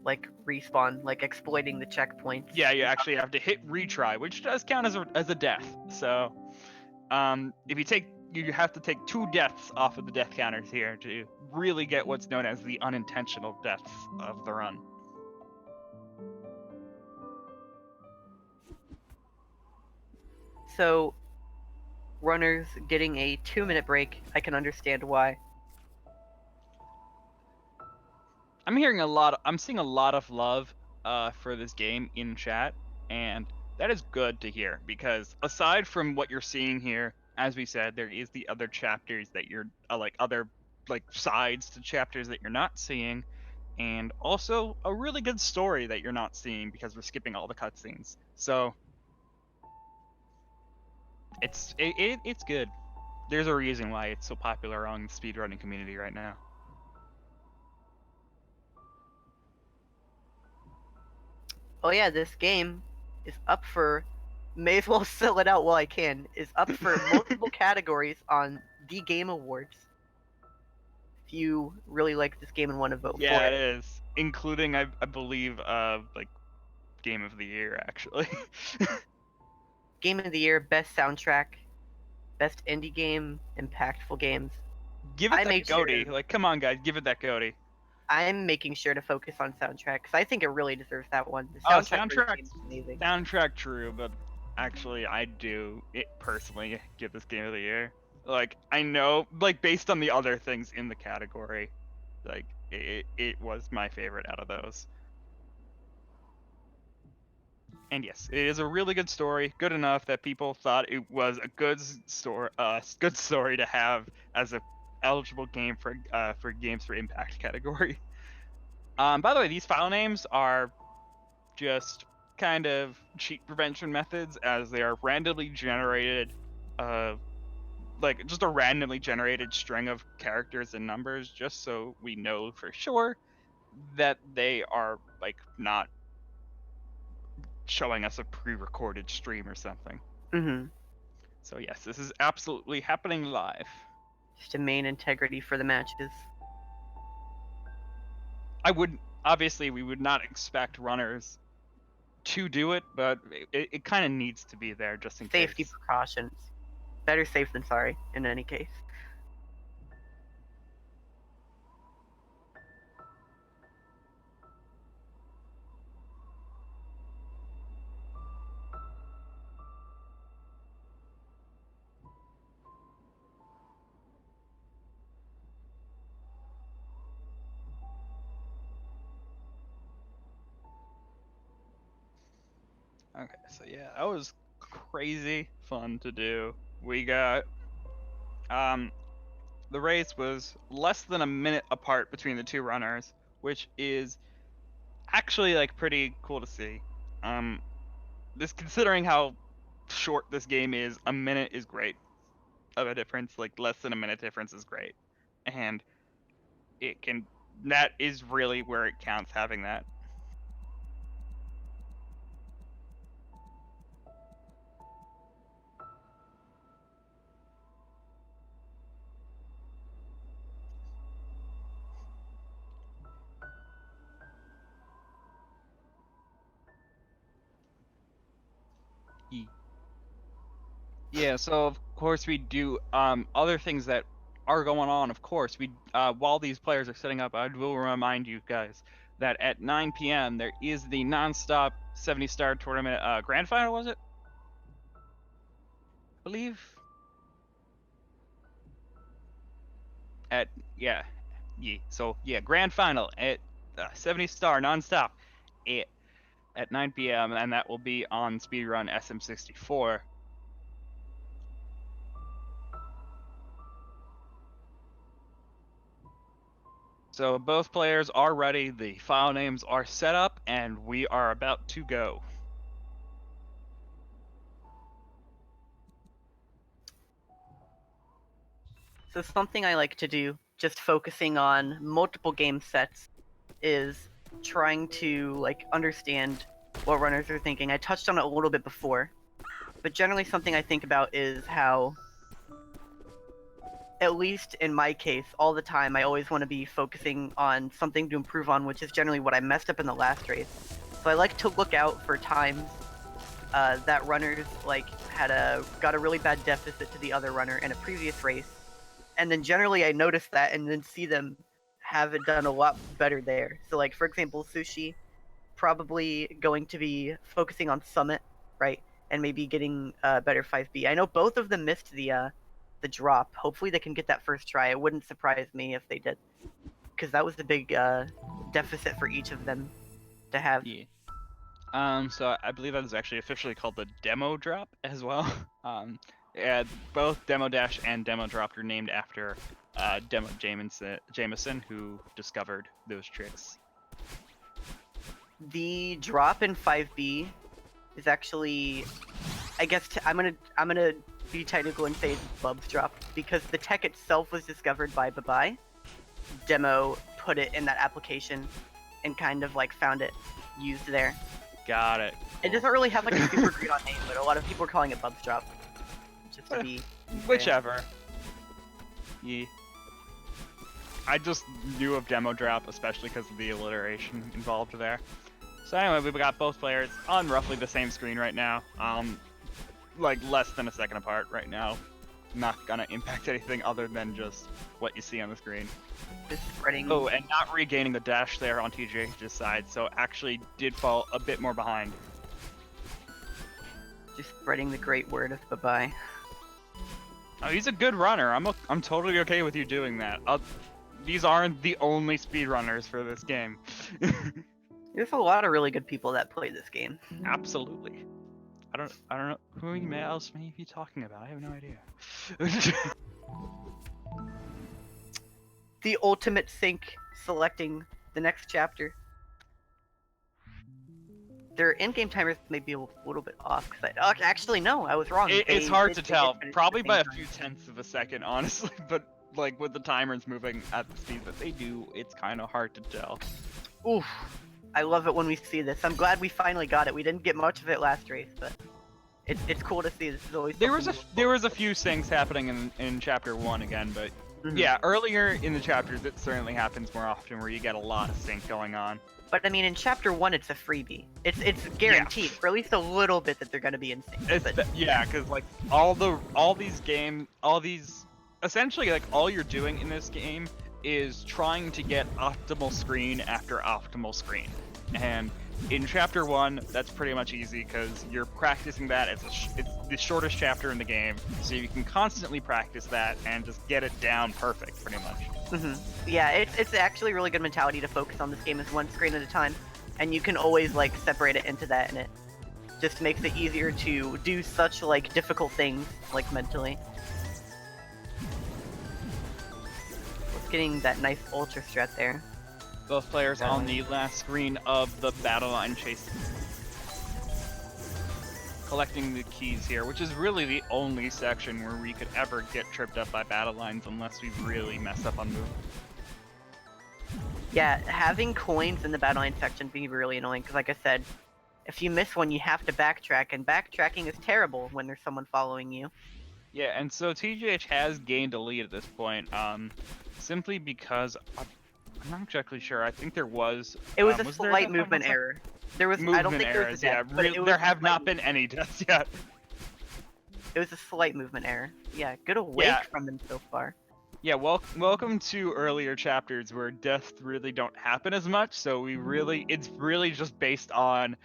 like respawn, like exploiting the checkpoints. Yeah, you actually have to hit retry, which does count as a death. So, if you have to take 2 deaths off of the death counters here to really get what's known as the unintentional deaths of the run. So, runners getting a 2-minute break, I can understand why. I'm seeing a lot of love for this game in chat, and that is good to hear, because aside from what you're seeing here, as we said, there is the other chapters that you're other sides to chapters that you're not seeing, and also a really good story that you're not seeing because we're skipping all the cutscenes. So it's good. There's a reason why it's so popular on the speedrunning community right now. Oh yeah, this game is up for, may as well sell it out while I can, is up for multiple categories on the Game Awards. If you really like this game and want to vote for Yeah, it. it is, including I believe Game of the Year, actually. Game of the Year, Best Soundtrack, Best Indie Game, Impactful Games. Give it I that made sure goatee. Come on, guys, give it that goatee. I'm making sure to focus on soundtrack because I think it really deserves that one. The Oh, soundtrack for this game is amazing. Soundtrack, true, but actually, I do personally give this Game of the Year. I know, based on the other things in the category, it was my favorite out of those. And yes, it is a really good story, good enough that people thought it was a good story to have as a eligible game for games for impact category. By the way, these file names are just kind of cheat prevention methods, as they are randomly generated, just a randomly generated string of characters and numbers, just so we know for sure that they are not showing us a pre-recorded stream or something. Mm-hmm. So yes, this is absolutely happening live. Just to main integrity for the matches. We would not expect runners to do it, but it kind of needs to be there just in Safety case. precautions. Better safe than sorry, in any case. Okay, so yeah, that was crazy fun to do. We got the race was less than a minute apart between the 2 runners, which is actually pretty cool to see. This, considering how short this game is, a minute is great of a difference. Less than a minute difference is great, and that is really where it counts, having that. Yeah, so of course we do other things that are going on. Of course, we while these players are setting up, I will remind you guys that at 9 p.m. there is the non-stop 70-star tournament grand final. Was it? I believe. At yeah, yeah. So yeah, grand final at 70-star non-stop at 9 p.m. and that will be on Speedrun SM64. So both players are ready, the file names are set up, and we are about to go. So something I like to do, just focusing on multiple game sets, is trying to like understand what runners are thinking. I touched on it a little bit before, but generally something I think about is how, at least in my case, all the time, I always want to be focusing on something to improve on, which is generally what I messed up in the last race. So I like to look out for times that runners like got a really bad deficit to the other runner in a previous race, and then generally I notice that and then see them have it done a lot better there. So like for example, Sushi probably going to be focusing on Summit, right, and maybe getting better 5B. I know both of them missed the drop. Hopefully they can get that first try. It wouldn't surprise me if they did, because that was the big deficit for each of them to have. Yeah. So I believe that is actually officially called the demo drop as well. Yeah, both Demo Dash and Demo Drop are named after Demo Jameson, who discovered those tricks. The drop in 5B is actually, I guess I'm gonna be technical and say it's Bub's drop, because the tech itself was discovered by Babai. Demo put it in that application and kind of like found it used there. Got it. It doesn't really have like a super great on name, but a lot of people are calling it Bub's drop. Just to be Whichever. Yeah. I just knew of Demo Drop, especially because of the alliteration involved there. So anyway, we've got both players on roughly the same screen right now. Like less than a second apart right now. Not gonna impact anything other than just what you see on the screen. just spreading. Oh, and not regaining the dash there on TJH's side, so actually did fall a bit more behind. Just spreading the great word of Babai. Oh, he's a good runner. I'm totally okay with you doing that. These aren't the only speedrunners for this game. There's a lot of really good people that play this game. Absolutely. I don't know who else may you be talking about. I have no idea. The ultimate sync selecting the next chapter. Their in-game timers may be a little bit off. Actually, no, I was wrong. It's hard to they tell. finished at Probably the by a same few time. tenths of a second, honestly. But like with the timers moving at the speed that they do, it's kind of hard to tell. Oof. I love it when we see this. I'm glad we finally got it. We didn't get much of it last race, but it's cool to see. This is always There was a few things happening in chapter 1 again, but yeah, earlier in the chapters it certainly happens more often where you get a lot of sync going on. But I mean, in chapter 1, it's a freebie. It's guaranteed for at least a little bit that they're gonna be in sync. Yeah, because like all these essentially like all you're doing in this game is trying to get optimal screen after optimal screen, and in chapter 1 that's pretty much easy because you're practicing that. It's the shortest chapter in the game, so you can constantly practice that and just get it down perfect pretty much. Yeah, it's actually a really good mentality to focus on this game as one screen at a time, and you can always like separate it into that, and it just makes it easier to do such like difficult things like mentally. What's getting that nice ultra strat there? Both players on the last screen of the battle line chase, collecting the keys here, which is really the only section where we could ever get tripped up by battle lines unless we really mess up on move. Yeah, having coins in the battle line section be really annoying, because like I said, if you miss one, you have to backtrack, and backtracking is terrible when there's someone following you. Yeah, and so TGH has gained a lead at this point, simply because I'm not exactly sure. I think there was. It was a slight movement error. There was. I don't think there was a death, but there have not been any deaths yet. It was a slight movement error. Yeah, good awake from them so far. Yeah, welcome to earlier chapters where deaths really don't happen as much. So it's really just based on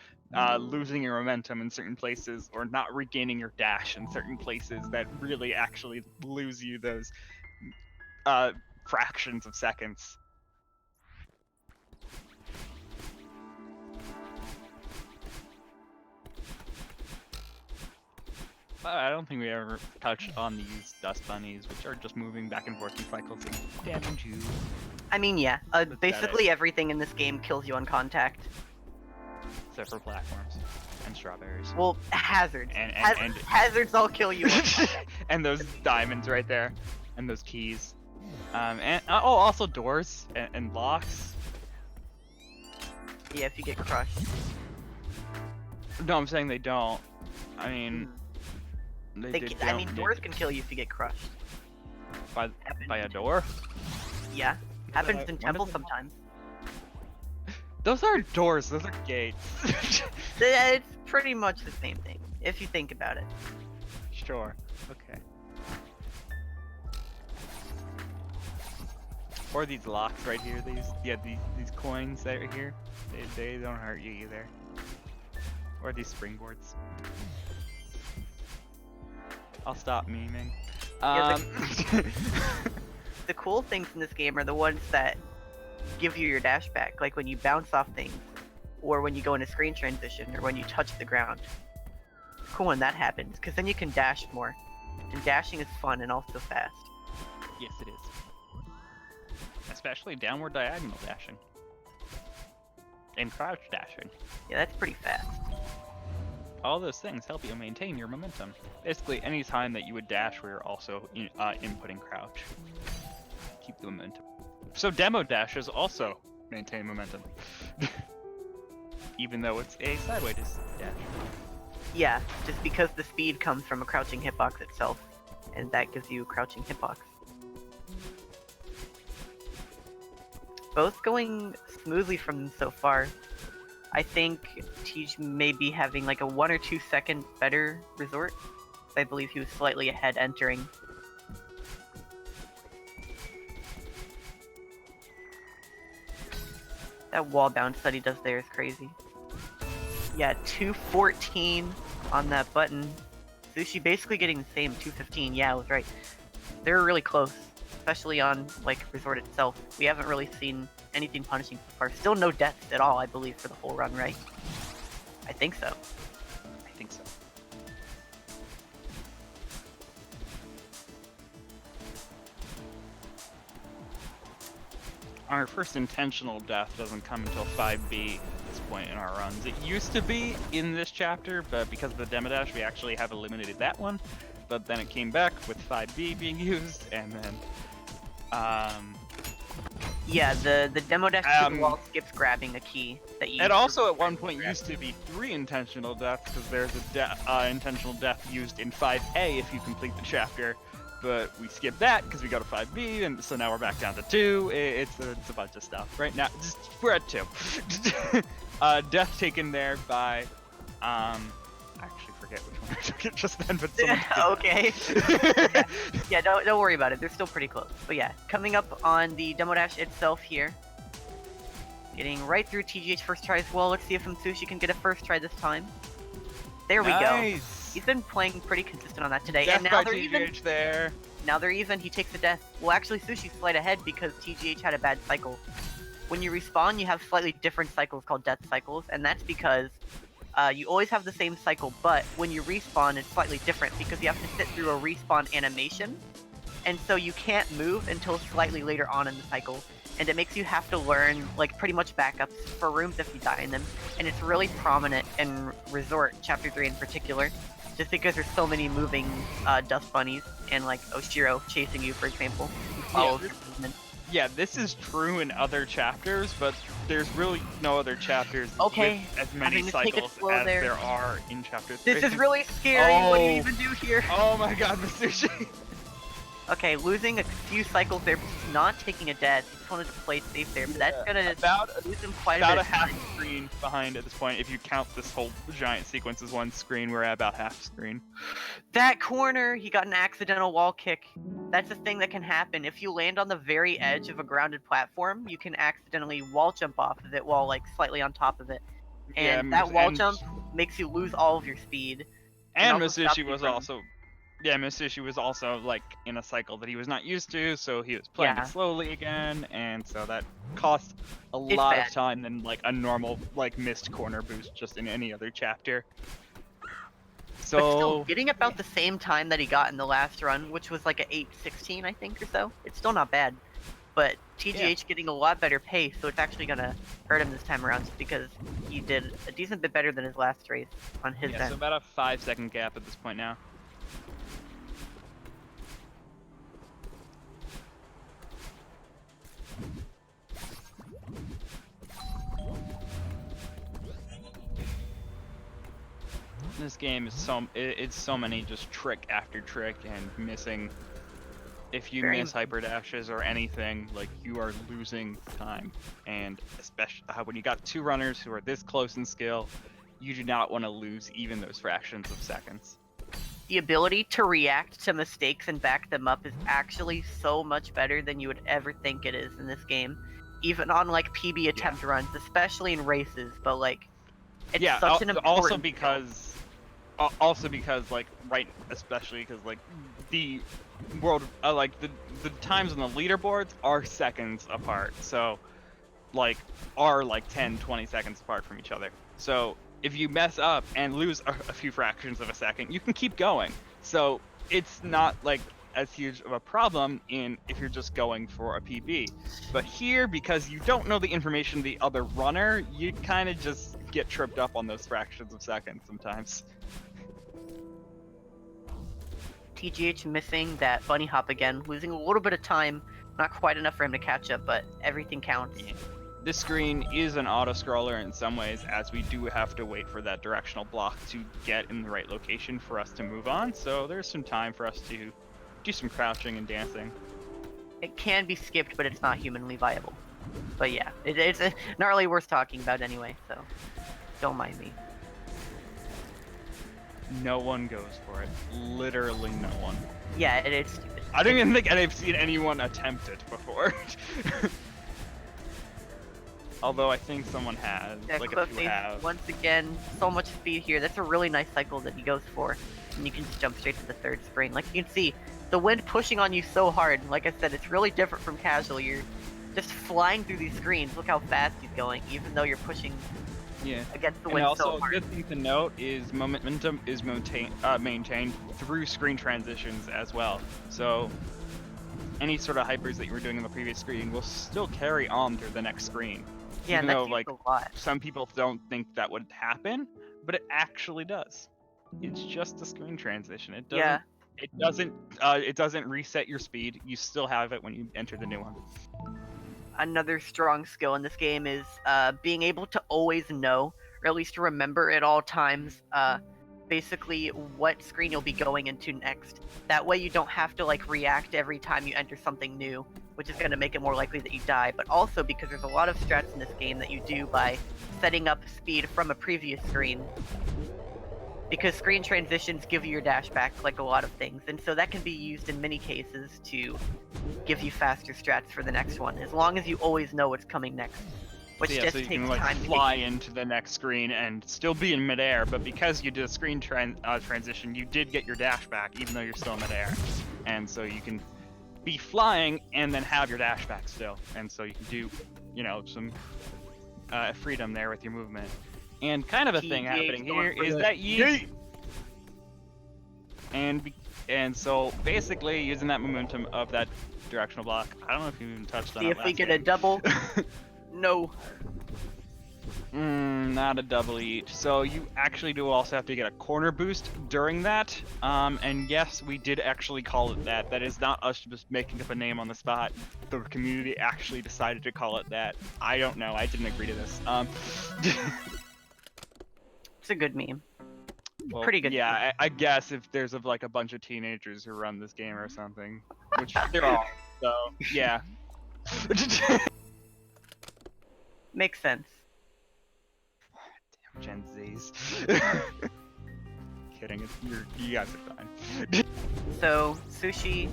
losing your momentum in certain places or not regaining your dash in certain places that really actually lose you those fractions of seconds. I don't think we ever touched on these dust bunnies, which are just moving back and forth in cycles and damage you. I mean, yeah. that Basically everything in this game kills you on contact. Except for platforms and strawberries. Well, hazards. And Hazards all kill you. and those diamonds right there, and those keys, and also doors and locks. Yeah, if you get crushed. No, I'm saying they don't. I mean, I mean, doors can kill you if you get crushed. By a door. Yeah, happens in when temples does it- sometimes. Those aren't doors. Those are gates. It's pretty much the same thing if you think about it. Sure. Okay. Or these locks right here. These coins that are here. They don't hurt you either. Or these springboards. I'll stop memeing. Yeah, the cool things in this game are the ones that give you your dash back, like when you bounce off things, or when you go into screen transition, or when you touch the ground. It's cool when that happens, because then you can dash more. And dashing is fun and also fast. Yes, it is. Especially downward diagonal dashing. And crouch dashing. Yeah, that's pretty fast. All those things help you maintain your momentum. Basically, any time that you would dash, where you're also inputting crouch. Keep the momentum. So demo dashes also maintain momentum. Even though it's a sideways dash. Yeah, just because the speed comes from a crouching hitbox itself, and that gives you crouching hitbox. Both going smoothly from them so far. I think Tej may be having like a 1 or 2 second better resort. I believe he was slightly ahead entering. That wall bounce that he does there is crazy. Yeah, 214 on that button. Sushi basically getting the same, 215. Yeah, I was right. They're really close, especially on like resort itself. We haven't really seen anything punishing so far. Still no deaths at all, I believe, for the whole run, right? I think so. I think so. Our first intentional death doesn't come until 5B at this point in our runs. It used to be in this chapter, but because of the demo dash, we actually have eliminated that one. But then it came back with 5B being used, and then yeah, the demo dash to the wall skips grabbing a key that you. It also at one point used to be 3 intentional deaths, because there's a intentional death used in 5A if you complete the chapter. But we skipped that because we go to 5B, and so now we're back down to 2. It's a bunch of stuff. Right now, we're at 2. Death taken there by, I actually forget which one I took it just then, but someone okay. Yeah, don't worry about it. They're still pretty close. But yeah, coming up on the demo dash itself here. Getting right through TGH first try as well. Let's see if Msushi can get a first try this time. There we go. He's been playing pretty consistent on that today. Death and now by they're TGH even. there. Now they're even. He takes a death. Well, actually, Sushi's slight ahead because TGH had a bad cycle. When you respawn, you have slightly different cycles called death cycles, and that's because you always have the same cycle, but when you respawn, it's slightly different because you have to sit through a respawn animation, and so you can't move until slightly later on in the cycle, and it makes you have to learn like pretty much backups for rooms if you die in them, and it's really prominent in Resort Chapter 3 in particular, just because there's so many moving dust bunnies and like Oshiro chasing you, for example, who follows your movement. Yeah, this is true in other chapters, but there's really no other chapters with as many cycles as there are in Chapter 3. This is really scary. What do you even do here? Oh my god, Msushi! Okay, losing a few cycles there, but he's not taking a death. He just wanted to play safe there, but that's gonna lose him quite a bit. About a half screen behind at this point. If you count this whole giant sequence as one screen, we're at about half screen. That corner, he got an accidental wall kick. That's a thing that can happen. If you land on the very edge of a grounded platform, you can accidentally wall jump off of it while like slightly on top of it. And that wall jump makes you lose all of your speed. And Msushi was also... Yeah, Msushi was also like in a cycle that he was not used to, so he was playing it slowly again, and so that cost a lot of time than like a normal like missed corner boost just in any other chapter. So but still, getting about the same time that he got in the last run, which was like a 8:16, I think, or so, it's still not bad. but TGH getting a lot better pace, so it's actually gonna hurt him this time around just because he did a decent bit better than his last race on his end. So about a 5-second gap at this point now. This game is it's so many just trick after trick and missing. If you miss hyper dashes or anything, like, you are losing time. And especially when you got two runners who are this close in skill, you do not want to lose even those fractions of seconds. The ability to react to mistakes and back them up is actually so much better than you would ever think it is in this game. Even on like PB attempt runs, especially in races, but like it's such an important also because like especially because like the world like the times on the leaderboards are seconds apart, so like are like 10-20 seconds apart from each other. So if you mess up and lose a few fractions of a second, you can keep going. So it's not like as huge of a problem if you're just going for a PB. But here, because you don't know the information of the other runner, you kind of just get tripped up on those fractions of seconds sometimes. TGH missing that bunny hop again, losing a little bit of time, not quite enough for him to catch up, but everything counts. Yeah. This screen is an auto-scroller in some ways, as we do have to wait for that directional block to get in the right location for us to move on, so there's some time for us to do some crouching and dancing. It can be skipped, but it's not humanly viable. But yeah, it's not really worth talking about anyway, so don't mind me. No one goes for it. Literally no one. Yeah, it's stupid. I don't even think I've seen anyone attempt it before. Although I think someone has, yeah, like a few have. Once again, so much speed here. That's a really nice cycle that he goes for. And you can just jump straight to the third spring. Like you can see, the wind pushing on you so hard. Like I said, it's really different from casual. You're just flying through these screens. Look how fast he's going, even though you're pushing against the wind so hard. And also, a good thing to note is momentum is maintained through screen transitions as well. So any sort of hypers that you were doing in the previous screen will still carry on through the next screen. Yeah, even and though that's like a lot. some people don't think that would happen, but it actually does. It's just a screen transition. It doesn't. It doesn't reset your speed. You still have it when you enter the new one. Another strong skill in this game is being able to always know, or at least to remember at all times, basically what screen you'll be going into next. That way you don't have to like react every time you enter something new, which is going to make it more likely that you die, but also because there's a lot of strats in this game that you do by setting up speed from a previous screen. Because screen transitions give you your dash back, like a lot of things, and so that can be used in many cases to give you faster strats for the next one, as long as you always know what's coming next. Which just so you takes can like time fly into the next screen and still be in midair, but because you did a screen transition, you did get your dash back, even though you're still in midair. And so you can be flying and then have your dash back still, and so you can do, some freedom there with your movement. And kind of a thing happening here is that yeet! And so basically using that momentum of that directional block. I don't know if you even touched on it. See if we get a double. No. Not a double eat. So you actually do also have to get a corner boost during that. And yes, we did actually call it that. That is not us just making up a name on the spot. The community actually decided to call it that. I don't know. I didn't agree to this. It's a good meme. Well, pretty good. Yeah, I guess if there's a bunch of teenagers who run this game or something, which there are. So yeah. Makes sense. Damn Gen Zs. Kidding, you guys are fine. So Sushi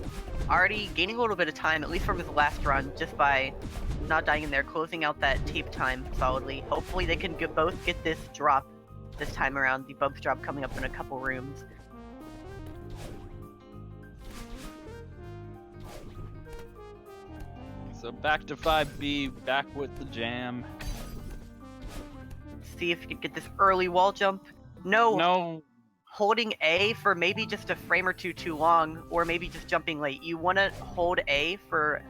already gaining a little bit of time, at least from his last run, just by not dying in there, closing out that tape time solidly. Hopefully they can both get this drop this time around, the bumps drop coming up in a couple rooms. So back to 5B, back with the jam. See if you can get this early wall jump. No. Holding A for maybe just a frame or two too long, or maybe just jumping late. You want to hold A for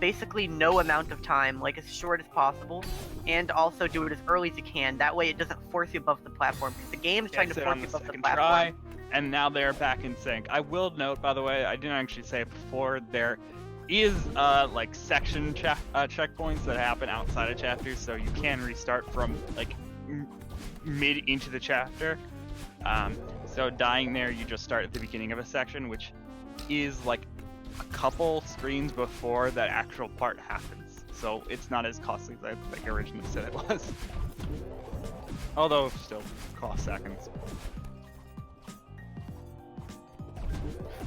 basically no amount of time, like as short as possible, and also do it as early as you can. That way it doesn't force you above the platform, because the game is trying to Gets it force on you the above the second platform. try, and now they're back in sync. I will note, by the way, I didn't actually say it before, there is like section checkpoints that happen outside of chapters, so you can restart from like mid into the chapter. So dying there, you just start at the beginning of a section, which is like a couple screens before that actual part happens. So it's not as costly as I originally said it was. Although it still costs seconds.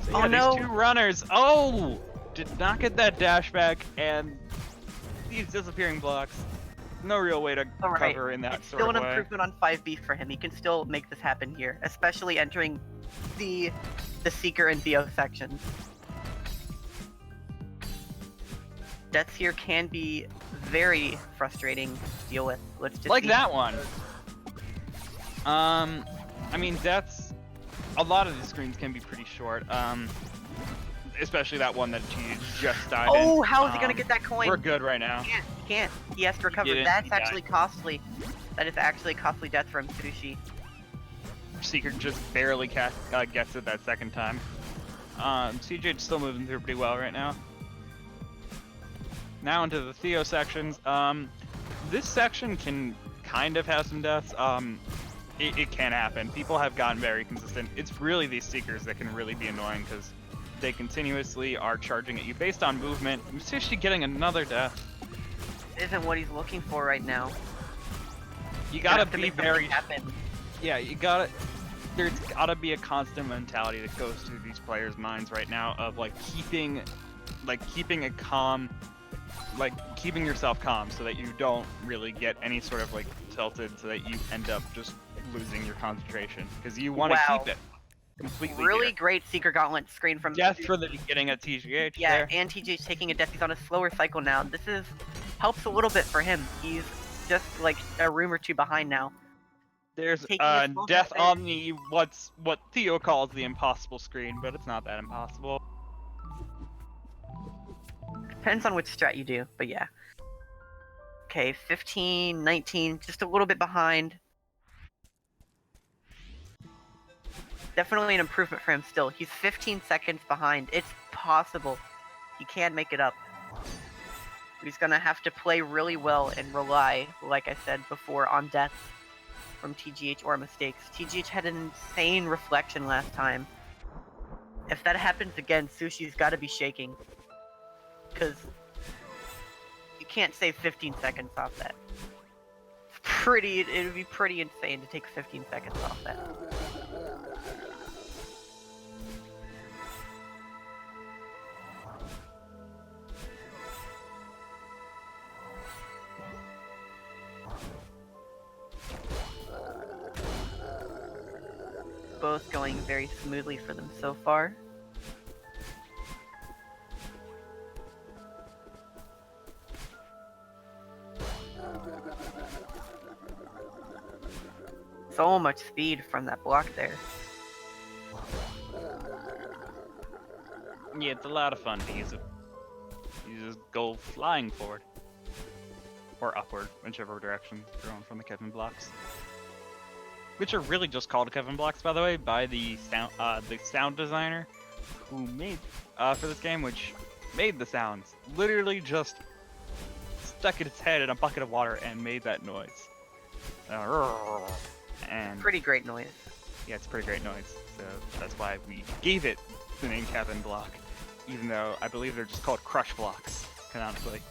So yeah, Oh, no. these two runners, did not get that dash back, and these disappearing blocks. No real way to cover in that It's sort still of an way. improvement on 5B for him. He can still make this happen here, especially entering the Seeker and Theo sections. Deaths here can be very frustrating to deal with. Let's just Like see. that one. I mean, that's a lot of the screens can be pretty short. Especially that one that he just died in. Oh, how is he gonna get that coin? We're good right now. He can't. He has to recover. didn't. That's He died. actually costly. That is actually a costly death from Msushi. Seeker just barely gets it that second time. CJ's still moving through pretty well right now. Now into the Theo sections. This section can kind of have some deaths. It can happen. People have gotten very consistent. It's really these Seekers that can really be annoying because they continuously are charging at you based on movement. Msushi getting another death. Isn't what he's looking for right now. You gotta have to be make something very... happen. Yeah, there's gotta be a constant mentality that goes through these players' minds right now of keeping it calm, keeping yourself calm so that you don't really get any sort of tilted, so that you end up just losing your concentration because you want to Wow. keep it completely. Really here. great Seeker Gauntlet screen from Death for the beginning of TGH. Yeah, there. and TJ's taking a death. He's on a slower cycle now. This helps a little bit for him. He's just like a room or two behind now. There's taking a small death step on the what Theo calls the impossible screen, but it's not that impossible. Depends on which strat you do, but yeah. Okay, 15, 19, just a little bit behind. Definitely an improvement for him still. He's 15 seconds behind. It's possible. He can make it up. He's gonna have to play really well and rely, like I said before, on deaths from TGH or mistakes. TGH had an insane reflection last time. If that happens again, Sushi's gotta be shaking. Because you can't save 15 seconds off that. It would be pretty insane to take 15 seconds off that. Both going very smoothly for them so far. So much speed from that block there. Yeah, it's a lot of fun to use it. You just go flying forward. Or upward, whichever direction you're going from the Kevin blocks. Which are really just called Kevin blocks, by the way, by the sound designer who made for this game, which made the sounds. Literally just stuck its head in a bucket of water and made that noise. And Pretty great noise. yeah, it's a pretty great noise. So that's why we gave it the name Kevin block, even though I believe they're just called crush blocks, canonically.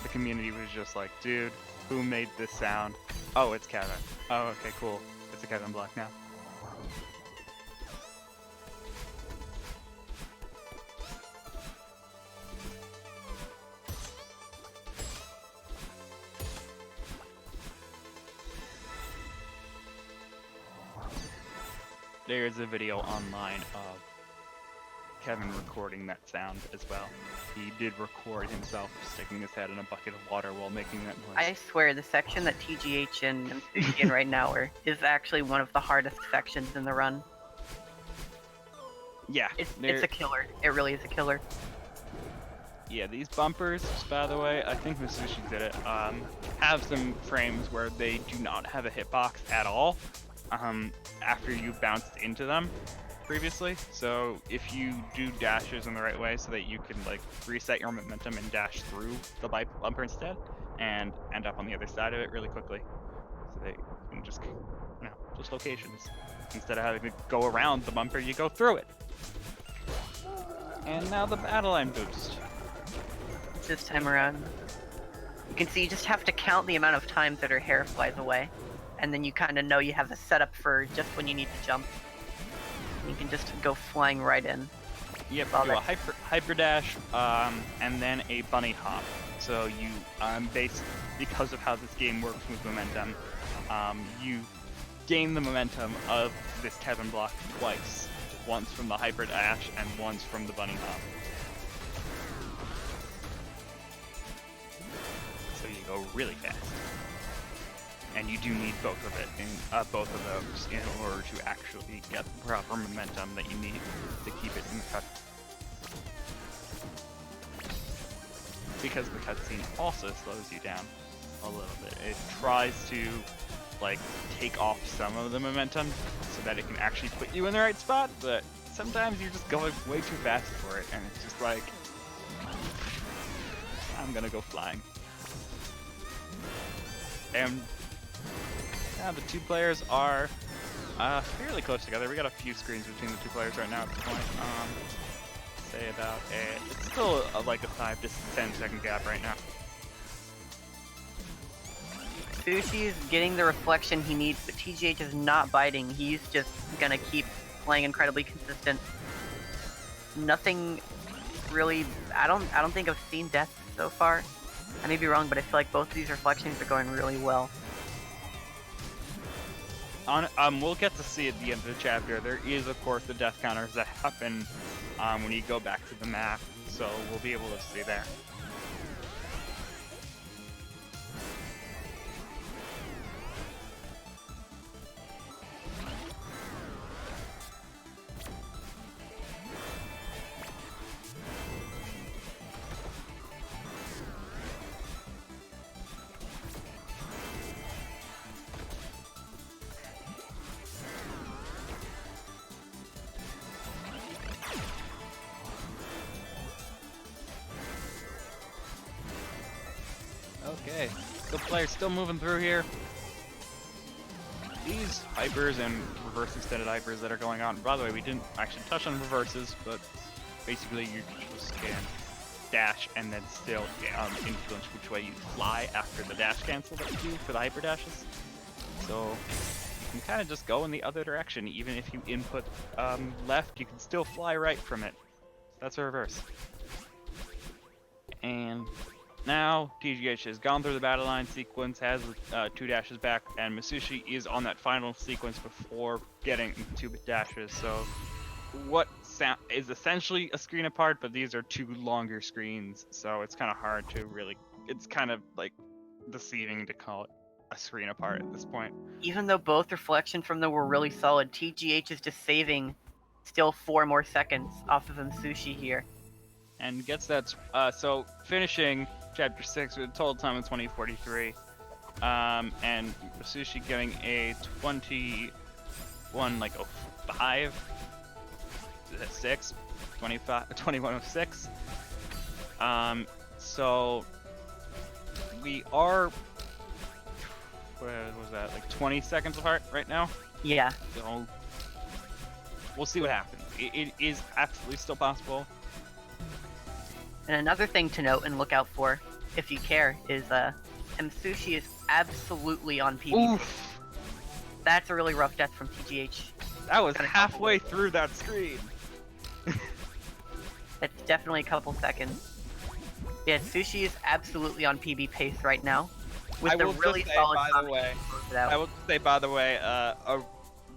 The community was just like, dude, who made this sound? Oh, it's Kevin. Oh, okay, cool. It's a Kevin block now. There's a video online of Kevin recording that sound as well. He did record himself sticking his head in a bucket of water while making that noise. I swear, the section that TGH and Msushi in right now is actually one of the hardest sections in the run. Yeah, It's a killer. It really is a killer. Yeah, these bumpers, by the way, I think Msushi did it, have some frames where they do not have a hitbox at all after you bounced into them previously. So if you do dashes in the right way so that you can like reset your momentum and dash through the bumper instead and end up on the other side of it really quickly. So that you can just, just locations. Instead of having to go around the bumper, you go through it. And now the battle line boost. This time around, you can see you just have to count the amount of times that her hair flies away, and then you kind of know you have a setup for just when you need to jump. You can just go flying right in. Yep, do a hyper dash, and then a bunny hop. So you, because of how this game works with momentum, you gain the momentum of this Kevin block twice. Once from the hyper dash and once from the bunny hop. So you go really fast. And you do need both of it, both of those, in order to actually get the proper momentum that you need to keep it in the cut. Because the cutscene also slows you down a little bit. It tries to like take off some of the momentum so that it can actually put you in the right spot, but sometimes you're just going way too fast for it, and it's just like, I'm gonna go flying. And now the two players are fairly close together. We got a few screens between the two players right now at this point. Say about it's still like a 5 to 10 second gap right now. Sushi is getting the reflection he needs, but TGH is not biting. He's just gonna keep playing incredibly consistent. Nothing really. I don't think I've seen death so far. I may be wrong, but I feel like both of these reflections are going really well. We'll get to see at the end of the chapter. There is, of course, the death counters that happen when you go back to the map, so we'll be able to see there. Okay, the player's still moving through here. These hypers and reverse extended hypers that are going on. By the way, we didn't actually touch on reverses, but basically you just can dash and then still influence which way you fly after the dash cancel that you do for the hyper dashes. So you can kind of just go in the other direction. Even if you input left, you can still fly right from it. That's a reverse. And now, TGH has gone through the battle line sequence, has 2 dashes back, and Msushi is on that final sequence before getting 2 dashes. So, what is essentially a screen apart, but these are 2 longer screens, so it's kind of hard to really. It's kind of like deceiving to call it a screen apart at this point. Even though both reflection from them were really solid, TGH is just saving still 4 more seconds off of Msushi here. And gets that, so finishing Chapter 6 with a total time of 20:43, and Msushi getting a 21, like, 05, is that 6? 21:06. So we are, what was that, like 20 seconds apart right now? Yeah. So we'll see what happens. It is absolutely still possible. And another thing to note and look out for, if you care, is Msushi is absolutely on PB. Oof. That's a really rough death from TGH. That was halfway through that screen. It's definitely a couple seconds. Yeah, Sushi is absolutely on PB pace right now. With the really solid by the way, a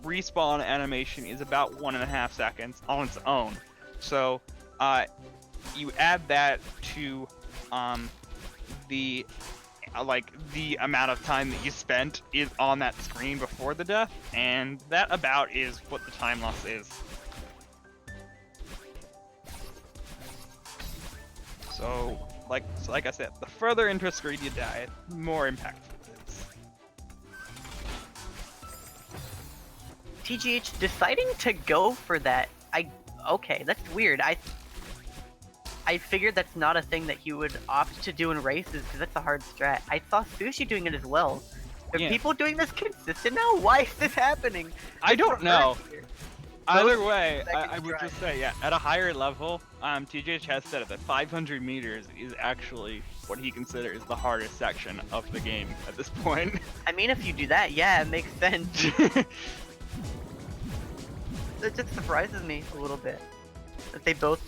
respawn animation is about 1.5 seconds on its own. So, you add that to the amount of time that you spent on that screen before the death, and that about is what the time loss is. So, like I said, the further into a screen you die, the more impactful it is. TGH deciding to go for that, okay, that's weird. I figured that's not a thing that he would opt to do in races because that's a hard strat. I saw Sushi doing it as well. Are Yeah. people doing this consistent now? Why is this happening? I don't know. Either way, I second would try. just say, yeah, at a higher level, TJH has said that 500 meters is actually what he considers the hardest section of the game at this point. I mean, if you do that, yeah, it makes sense. It just surprises me a little bit that they both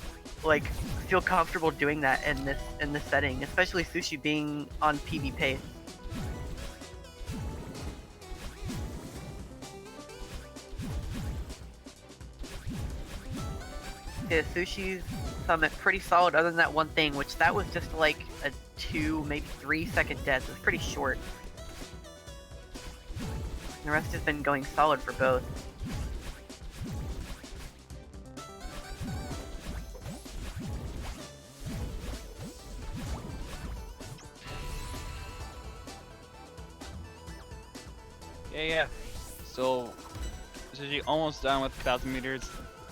like feel comfortable doing that in this setting, especially Sushi being on PB pace. Yeah, Sushi's summit pretty solid other than that one thing, which that was just like a 2, maybe 3 second death. It was pretty short. The rest has been going solid for both. Yeah. So, Sushi almost done with 1,000 meters.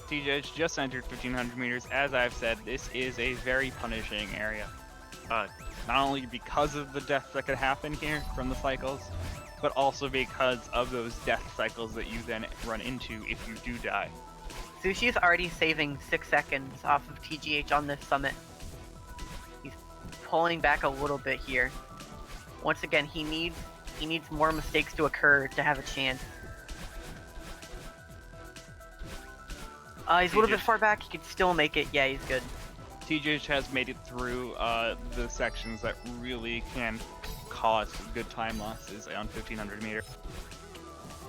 TJH just entered 1,500 meters. As I've said, this is a very punishing area. Not only because of the deaths that could happen here from the cycles, but also because of those death cycles that you then run into if you do die. Sushi's already saving 6 seconds off of TGH on this summit. He's pulling back a little bit here. Once again, he needs more mistakes to occur to have a chance. He's a little bit far back. He could still make it. Yeah, he's good. TJH has made it through the sections that really can cause good time losses on 1,500 meters.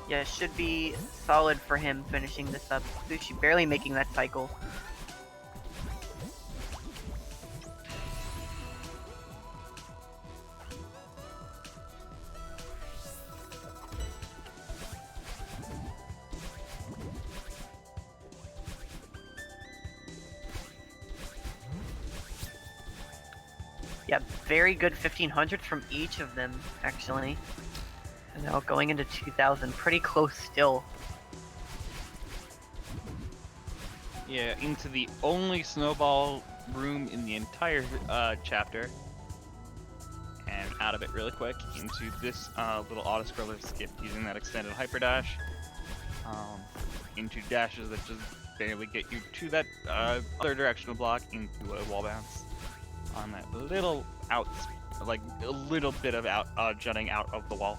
Yeah, it should be solid for him finishing this up. Sushi barely making that cycle. Yeah, very good 1500s from each of them, actually. And now going into 2000, pretty close still. Yeah, into the only snowball room in the entire chapter. And out of it really quick into this little auto-scroller skip using that extended hyper dash. Into dashes that just barely get you to that other directional block into a wall bounce. On that little like a little bit of jutting out of the wall.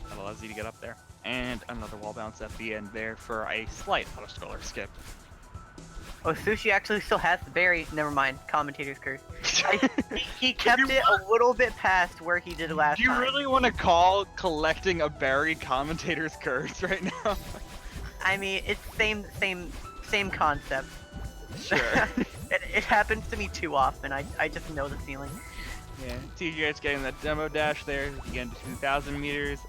That allows you to get up there. And another wall bounce at the end there for a slight auto-scroller skip. Oh, Sushi actually still has the berry. Never mind. Commentator's curse. He kept it a little bit past where he did last time. Do you really want to call collecting a buried commentator's curse right now? I mean, it's same concept. Sure. It happens to me too often. I just know the feeling. Yeah, TGH getting that demo dash there, again to 2,000 meters.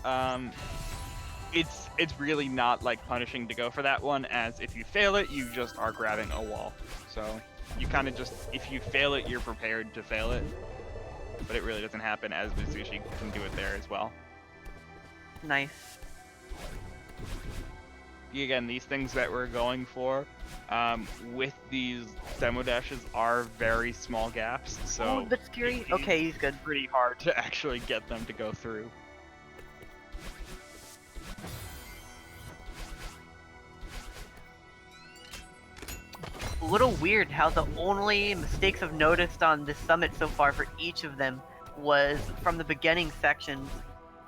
It's really not like punishing to go for that one, as if you fail it, you just are grabbing a wall. So you kind of just, if you fail it, you're prepared to fail it. But it really doesn't happen, as Msushi can do it there as well. Nice. Again, these things that we're going for with these demo dashes are very small gaps, so Oh, that's scary. Okay, he's good. pretty hard to actually get them to go through. A little weird how the only mistakes I've noticed on this summit so far for each of them was from the beginning sections.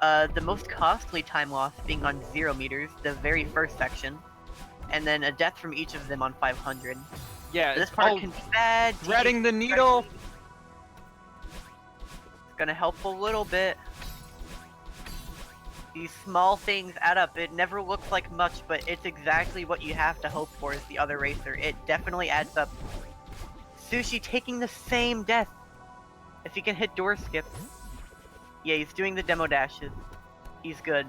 The most costly time loss being on 0 meters, the very first section, and then a death from each of them on 500. Yeah, This part can be bad. threading the needle. It's gonna help a little bit. These small things add up. It never looks like much, but it's exactly what you have to hope for as the other racer. It definitely adds up. Sushi taking the same death. If he can hit door skip. Yeah, he's doing the demo dashes. He's good.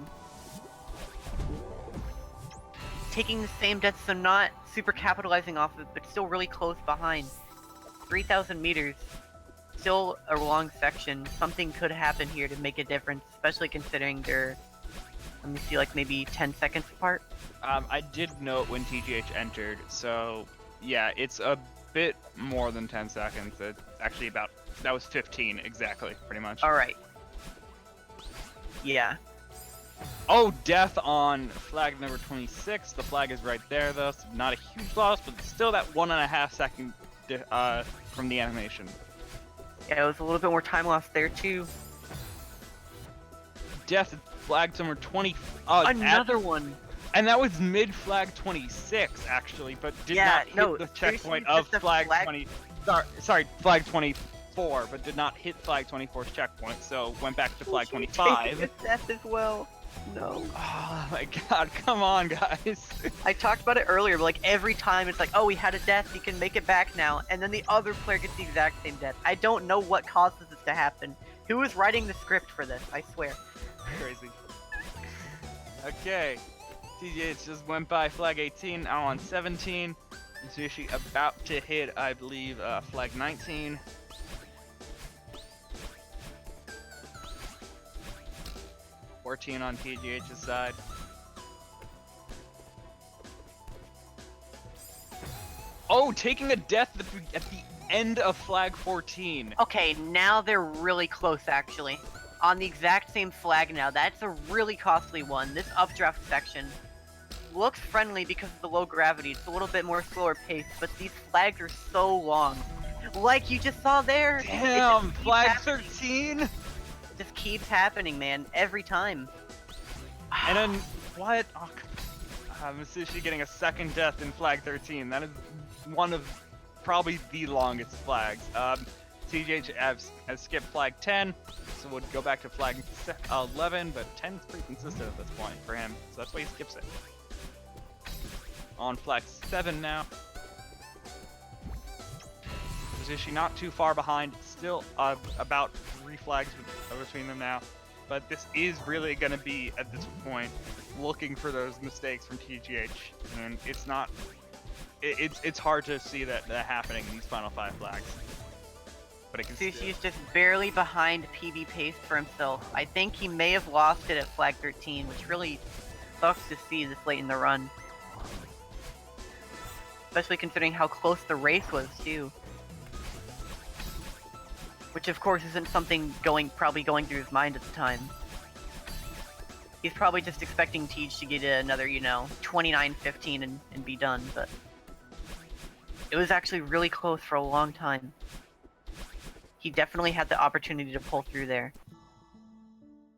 Taking the same death, so not super capitalizing off of it, but still really close behind. 3,000 meters, still a long section. Something could happen here to make a difference, especially considering they're, let me see, like maybe 10 seconds apart. I did note when TGH entered, so yeah, it's a bit more than 10 seconds. It's actually about, that was 15 exactly, pretty much. Alright. Yeah. Oh, death on flag number 26. The flag is right there, though, so not a huge loss, but still that 1.5 second from the animation. Yeah, it was a little bit more time lost there, too. Death at flag number 20. Another one! And that was mid flag 26, actually, but did Yeah, not no, hit the seriously, checkpoint just of the flag flag- 20. Sorry, flag 24, but did not hit flag 24's checkpoint, so went back to flag 25. Taking a death as well. No. Oh my god, come on, guys. I talked about it earlier, but like every time it's like, oh, we had a death, he can make it back now, and then the other player gets the exact same death. I don't know what causes this to happen. Who is writing the script for this? I swear. Crazy. Okay. TGH just went by flag 18, now on 17. Msushi about to hit, I believe, flag 19. (14) on TGH's side. Oh, taking a death at the end of flag 14. Okay, now they're really close, actually. On the exact same flag now. That's a really costly one. This updraft section looks friendly because of the low gravity. It's a little bit more slower pace, but these flags are so long. Like you just saw there. Damn, flag 13? It just keeps happening, man. Every time. And then, what? Oh, Msushi getting a second death in flag 13. That is one of probably the longest flags. TGH has skipped flag 10, so would go back to flag 11, but 10 is pretty consistent at this point for him, so that's why he skips it. On flag 7 now. Msushi not too far behind, still about 3 flags between them now. But this is really going to be, at this point, looking for those mistakes from TGH. And it's not... It's hard to see that happening in these final 5 flags. But it can Sushi's just barely behind PB pace for himself. I think he may have lost it at flag 13, which really sucks to see this late in the run. Especially considering how close the race was, too. Which of course isn't something probably going through his mind at the time. He's probably just expecting Tej to get another, 29-15 and be done, but it was actually really close for a long time. He definitely had the opportunity to pull through there.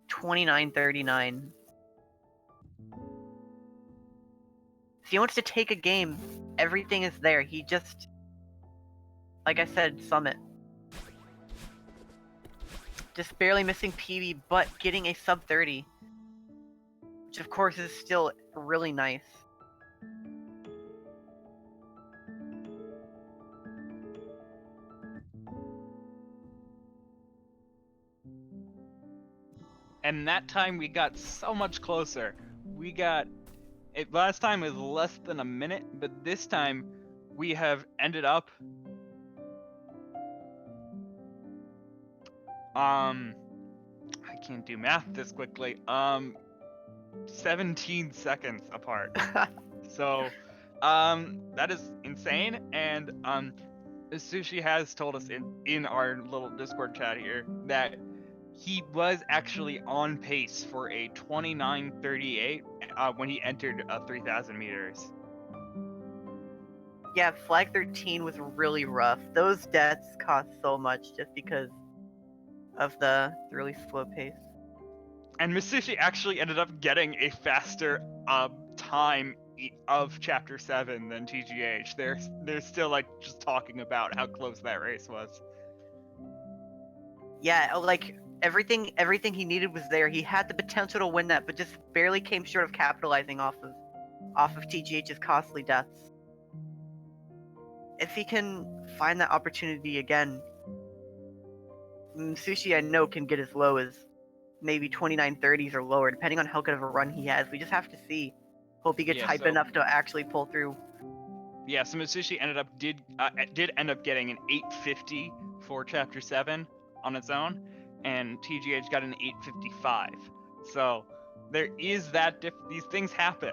29-39. If he wants to take a game, everything is there. He just, like I said, Summit. Just barely missing PB, but getting a sub 30. Which of course is still really nice. And that time we got so much closer. We got... last time was less than a minute, but this time we have ended up... I can't do math this quickly. 17 seconds apart. So, that is insane, and, Sushi has told us in our little Discord chat here that he was actually on pace for a 29:38 when he entered 3,000 meters. Yeah, flag 13 was really rough. Those deaths cost so much just because of the really slow pace. And Msushi actually ended up getting a faster time of Chapter 7 than TGH. They're still like just talking about how close that race was. Yeah, like everything he needed was there. He had the potential to win that, but just barely came short of capitalizing off of TGH's costly deaths. If he can find that opportunity again, Msushi I know can get as low as maybe 29:30s or lower, depending on how good of a run he has. We just have to see. Hope he gets hype enough to actually pull through. Yeah, so Msushi did end up getting an 850 for Chapter 7 on its own, and TGH got an 855. So there is that these things happen.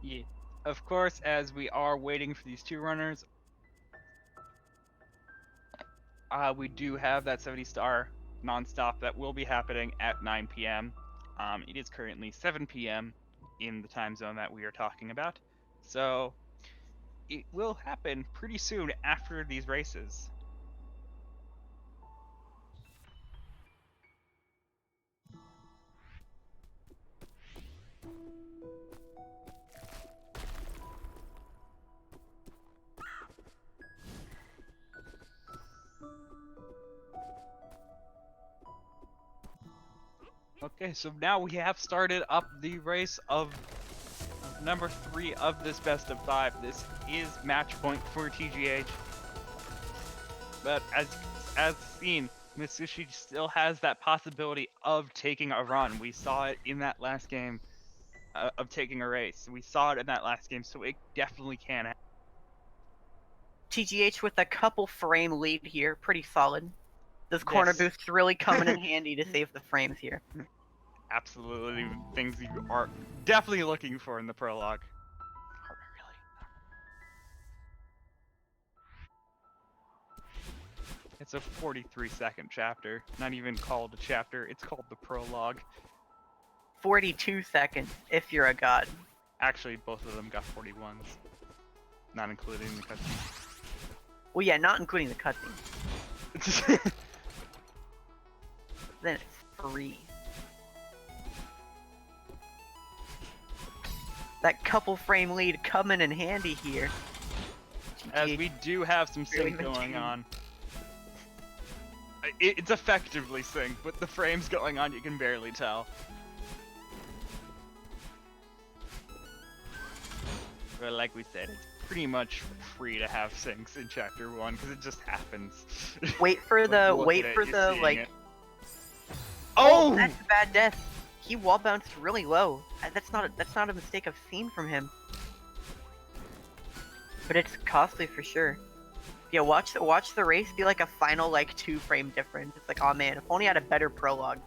Yeah. Of course, as we are waiting for these two runners, we do have that 70-star nonstop that will be happening at 9 p.m. It is currently 7 p.m. in the time zone that we are talking about, so it will happen pretty soon after these races. Okay, so now we have started up the race of number 3 of this best of 5. This is match point for TGH. But as seen, Msushi still has that possibility of taking a run. We saw it in that last game of taking a race. We saw it in that last game, so it definitely can happen. TGH with a couple frame lead here, pretty solid. Those corner boosts really coming in handy to save the frames here. Absolutely, things you are definitely looking for in the prologue. Are we really? It's a 43-second chapter. Not even called a chapter, it's called the prologue. 42 seconds, if you're a god. Actually, both of them got 41s. Not including the cutscene. Well, yeah, not including the cutscene. Then it's free. That couple frame lead coming in handy here. As we do have some sync going on. It's effectively sync, but the frames going on you can barely tell. But like we said, it's pretty much free to have syncs in Chapter 1 because it just happens. Wait for the Oh, that's a bad death. He wall bounced really low. That's not a mistake I've seen from him. But it's costly for sure. Yeah, watch the race be like a final 2-frame difference. It's like, oh man, if only I had a better prologue.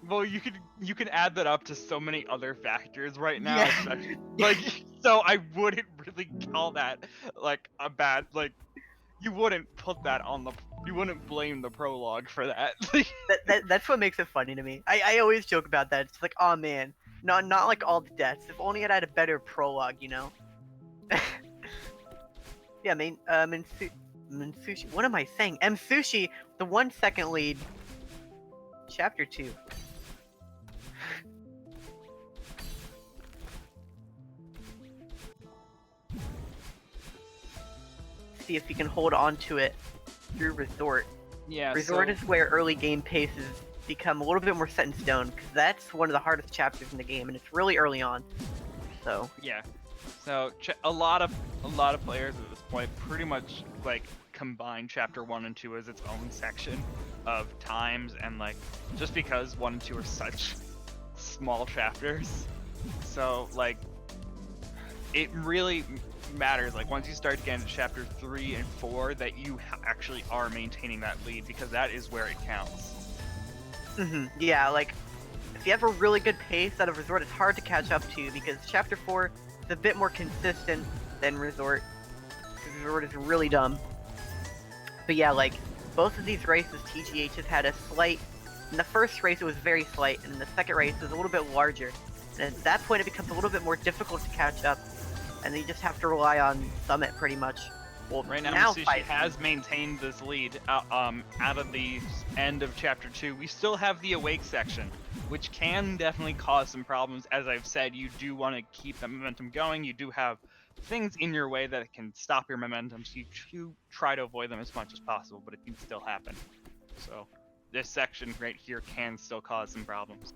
Well, you can add that up to so many other factors right now. Yeah. So I wouldn't really call that a bad you wouldn't put that on you wouldn't blame the prologue for that. That's what makes it funny to me. I always joke about that. It's like, oh man, not like all the deaths. If only it had a better prologue, you know. Yeah, Msushi. What am I saying? Msushi, the 1 second lead. Chapter 2. See if he can hold on to it through Resort. Yeah. Resort is where early game paces become a little bit more set in stone, because that's one of the hardest chapters in the game, and it's really early on. So Yeah. So a lot of players at this point pretty much like combine chapter 1 and 2 as its own section of times, and like just because 1 and 2 are such small chapters, so like it really matters like once you start getting to chapter 3 and 4 that you actually are maintaining that lead, because that is where it counts. Yeah, like if you have a really good pace out of Resort, it's hard to catch up to because chapter 4 is a bit more consistent than Resort. Resort is really dumb. But yeah, like both of these races, TGH has had a slight. In the first race, it was very slight, and in the second race, it was a little bit larger. And at that point, it becomes a little bit more difficult to catch up, and then you just have to rely on Summit pretty much. Well, Right now, Msushi has maintained this lead. Out of the end of chapter 2, we still have the Awake section, which can definitely cause some problems. As I've said, you do want to keep the momentum going. You do have things in your way that can stop your momentum, so you try to avoid them as much as possible, but it can still happen. So this section right here can still cause some problems.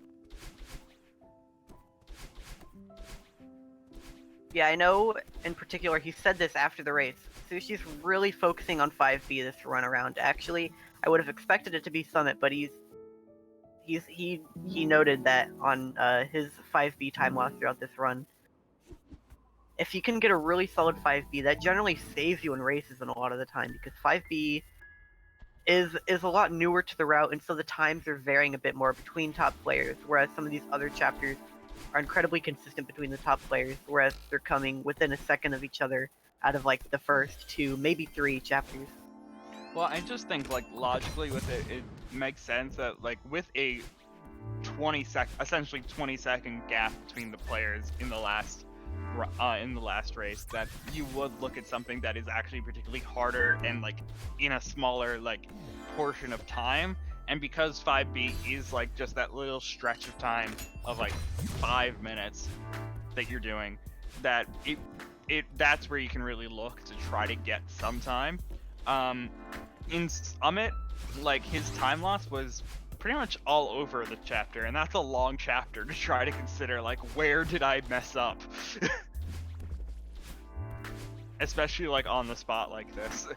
Yeah, I know in particular, he said this after the race. Sushi's really focusing on 5B this run around. Actually, I would have expected it to be Summit, but he noted that on his 5B time loss throughout this run. If you can get a really solid 5B, that generally saves you in races in a lot of the time, because 5B is a lot newer to the route, and so the times are varying a bit more between top players, whereas some of these other chapters are incredibly consistent between the top players, whereas they're coming within a second of each other out of like the first 2, maybe 3 chapters. Well, I just think like logically with it, it makes sense that like with a essentially 20-second gap between the players in the last race, that you would look at something that is actually particularly harder and like in a smaller like portion of time. And because 5B is like just that little stretch of time of like 5 minutes that you're doing, that that's where you can really look to try to get some time. In Summit, like his time loss was pretty much all over the chapter, and that's a long chapter to try to consider like where did I mess up. Especially like on the spot like this.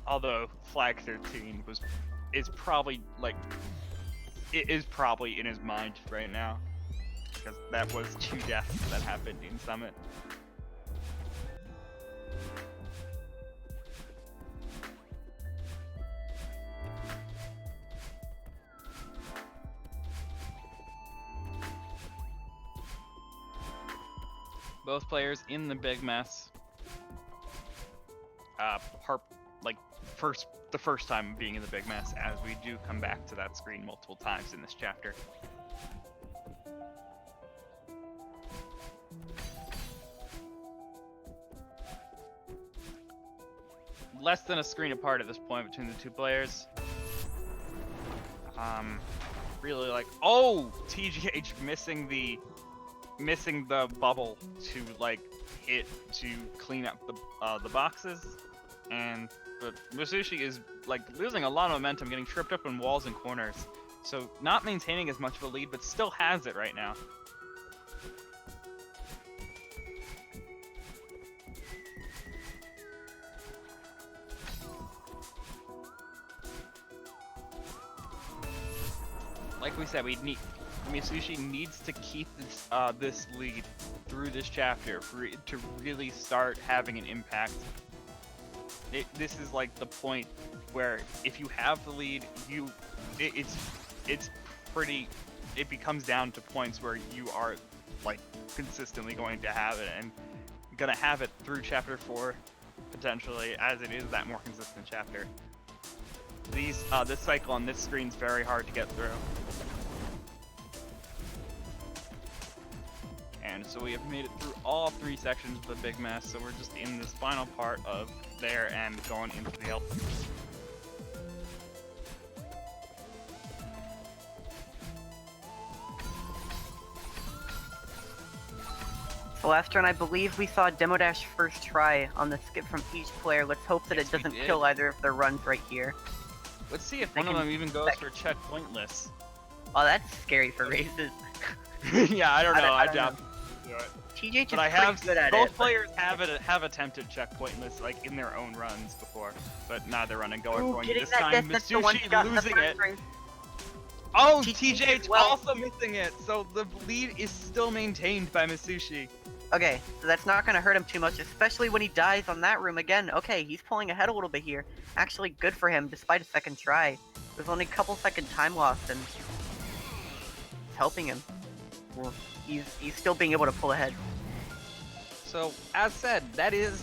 Although Flag 13 is probably in his mind right now, because that was 2 deaths that happened in Summit. Both players in the big mess. The first time being in the big mess, as we do come back to that screen multiple times in this chapter. Less than a screen apart at this point between the 2 players. Really like, oh, TGH missing the bubble to like hit to clean up the boxes, but Msushi is like losing a lot of momentum, getting tripped up in walls and corners, so not maintaining as much of a lead, but still has it right now. Like we said, Msushi needs to keep this lead through this chapter to really start having an impact. This is like the point where if you have the lead, it becomes down to points where you are like consistently going to have it, and gonna have it through chapter 4 potentially, as it is that more consistent chapter. This cycle on this screen is very hard to get through. And so we have made it through all 3 sections of the big mess, so we're just in this final part of there and going into the hill. Celeste, and I believe we saw Demo Dash first try on the skip from each player. Let's hope that Yes, it doesn't we did. kill either of their runs right here. Let's see if They one of can- them even goes for checkpointless. Oh, that's scary for races. Yeah, I don't know. I don't doubt. know. TJ But I pretty have good at both it. players have attempted checkpointless like in their own runs before, but neither running going Ooh, for it getting this that time. death, that's the one Msushi shot in the losing first it. race. Oh, TJ TJ did well. also missing it. So the lead is still maintained by Msushi. Okay, so that's not going to hurt him too much, especially when he dies on that room again. Okay, he's pulling ahead a little bit here. Actually, good for him, despite a second try. There's only a couple second time loss, and it's helping him. Well, he's still being able to pull ahead. So as said, that is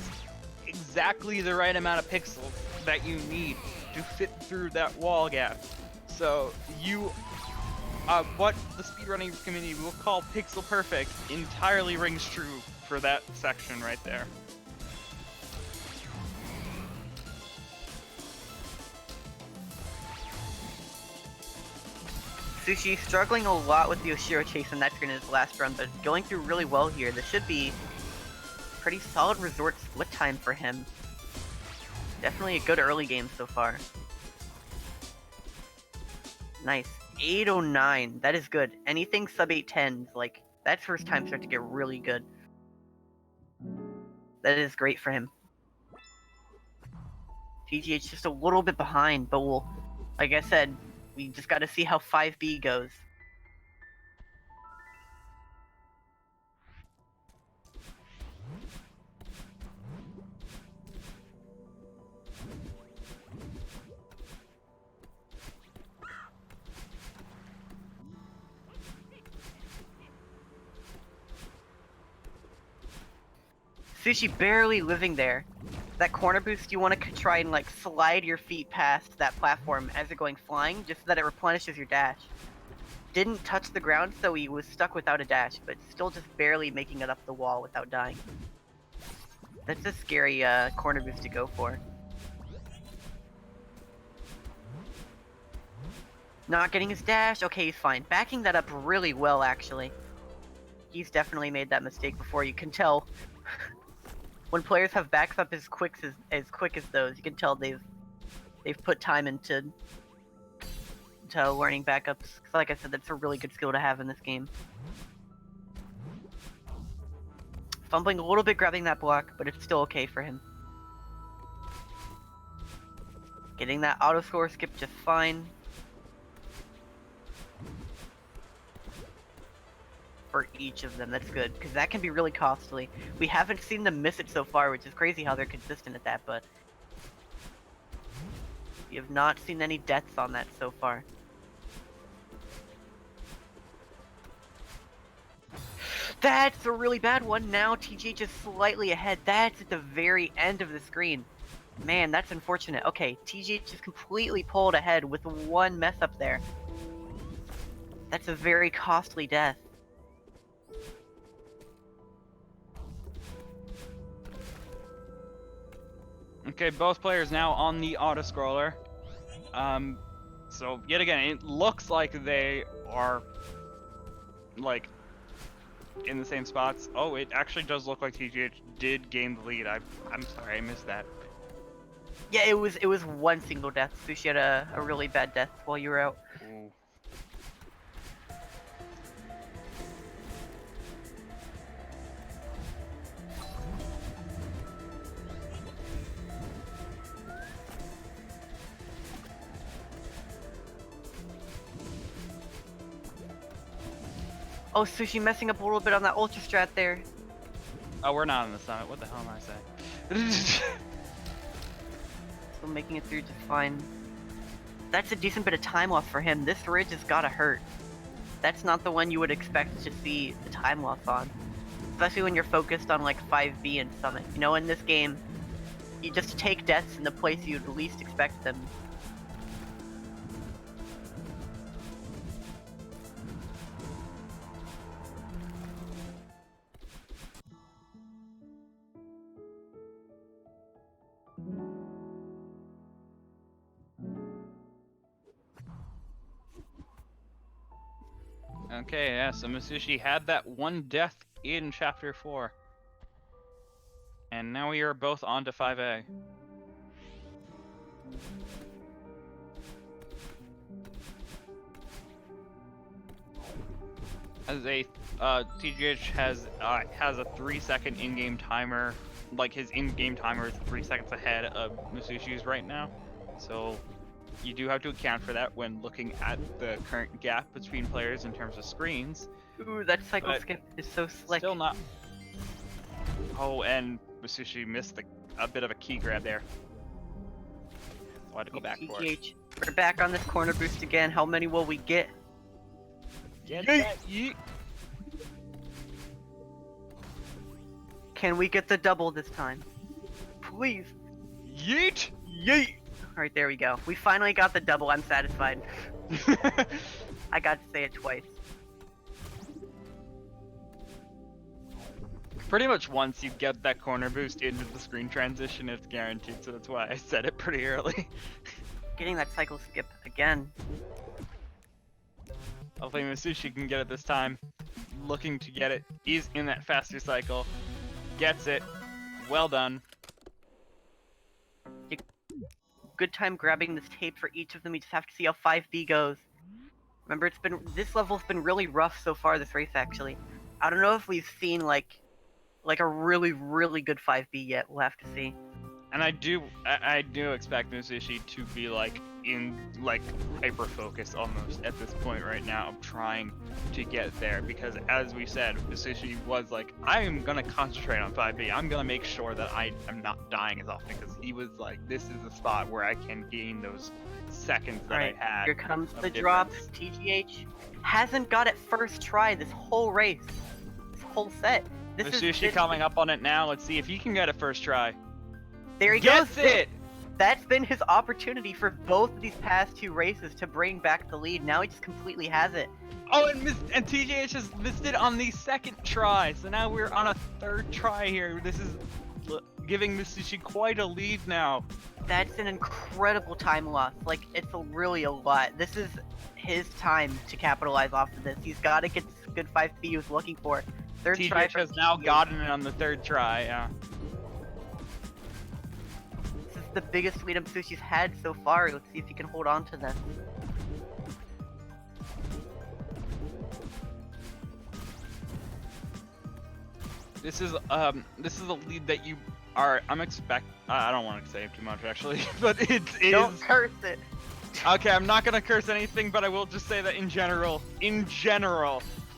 exactly the right amount of pixels that you need to fit through that wall gap. So you, what the speedrunning community will call pixel perfect entirely rings true for that section right there. Sushi struggling a lot with the Oshiro chase in that screen in his last run, but going through really well here. This should be pretty solid resort split time for him. Definitely a good early game so far. Nice. 809. That is good. Anything sub 810s, like, that's where his time starts to get really good. That is great for him. TGH just a little bit behind, but we'll, like I said, we just gotta see how 5B goes. Sushi barely living there. That corner boost, you want to try and like slide your feet past that platform as you're going flying, just so that it replenishes your dash. Didn't touch the ground, so he was stuck without a dash, but still just barely making it up the wall without dying. That's a scary corner boost to go for. Not getting his dash. Okay, he's fine. Backing that up really well, actually. He's definitely made that mistake before. You can tell when players have backs up as quick as those. You can tell they've put time into learning backups. 'Cause like I said, that's a really good skill to have in this game. Fumbling a little bit grabbing that block, but it's still okay for him. Getting that auto score skip just fine. For each of them, that's good, because that can be really costly. We haven't seen them miss it so far, which is crazy how they're consistent at that, but we have not seen any deaths on that so far. That's a really bad one. Now TGH is slightly ahead. That's at the very end of the screen. Man, that's unfortunate. Okay, TGH just completely pulled ahead with one mess up there. That's a very costly death. Okay, both players now on the auto scroller. So yet again, it looks like they are like in the same spots. Oh, it actually does look like TGH did gain the lead. I'm sorry, I missed that. Yeah, it was one single death. Sushi had a really bad death while you were out. Ooh. Oh, Sushi messing up a little bit on that ultra strat there. Oh, we're not on the summit. What the hell am I saying? Still making it through just fine. That's a decent bit of time loss for him. This ridge has gotta hurt. That's not the one you would expect to see the time loss on. Especially when you're focused on like 5B and Summit. You know, in this game, you just take deaths in the place you'd least expect them. Okay, yeah, so Msushi had that one death in Chapter 4. And now we are both on to 5A. As a TGH has a 3-second in-game timer. Like his in-game timer is 3 seconds ahead of Msushi's right now. So you do have to account for that when looking at the current gap between players in terms of screens. Ooh, that cycle But skip is so slick. Still not. Oh, and Msushi missed a bit of a key grab there. So I had to go back for it. TGH, we're back on this corner boost again. How many will we get? Get Yeet. that yeet. Can we get the double this time? Please. Yeet! Yeet! Alright, there we go. We finally got the double. I'm satisfied. I got to say it twice. Pretty much once you get that corner boost into the screen transition, it's guaranteed, so that's why I said it pretty early. Getting that cycle skip again. Hopefully Msushi can get it this time. Looking to get it. He's in that faster cycle. Gets it. Well done. Good time grabbing this tape for each of them. You just have to see how 5B goes. Remember, this level's been really rough so far this race, actually. I don't know if we've seen like a really, really good 5B yet. We'll have to see. And I do expect Msushi to be hyper focused almost at this point right now of trying to get there, because as we said, Msushi was like, I am gonna concentrate on 5B. I'm gonna make sure that I am not dying as often, because he was like, this is the spot where I can gain those seconds that I had. Here comes the difference. drops. TGH hasn't got it first try this whole race, this whole set. Msushi coming up on it now. Let's see if he can get it first try. There he Gets goes. it! That's been his opportunity for both of these past two races to bring back the lead. Now he just completely has it. Oh, and TJH just missed it on the second try. So now we're on a third try here. This is giving Msushi quite a lead now. That's an incredible time loss. Like, it's really a lot. This is his time to capitalize off of this. He's got to get this good 5B he was looking for. Third try TJH has now gotten it on the third try, yeah. This is the biggest lead Msushi's had so far. Let's see if he can hold on to this. This is a lead that you are. I don't want to say too much actually, but it is. Don't curse it. Okay, I'm not gonna curse anything, but I will just say that in general,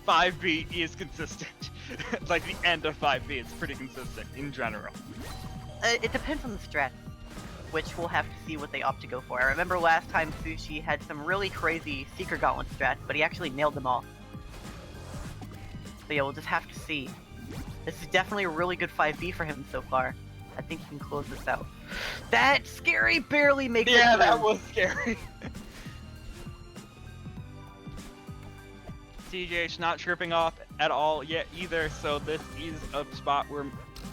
5B is consistent. Like the end of 5B, it's pretty consistent in general. It depends on the strat, which we'll have to see what they opt to go for. I remember last time Sushi had some really crazy Seeker Gauntlet strats, but he actually nailed them all. So yeah, we'll just have to see. This is definitely a really good 5B for him so far. I think he can close this out. That scary barely makes it through. Yeah, that was scary. TJH not tripping off at all yet either, so this is a spot where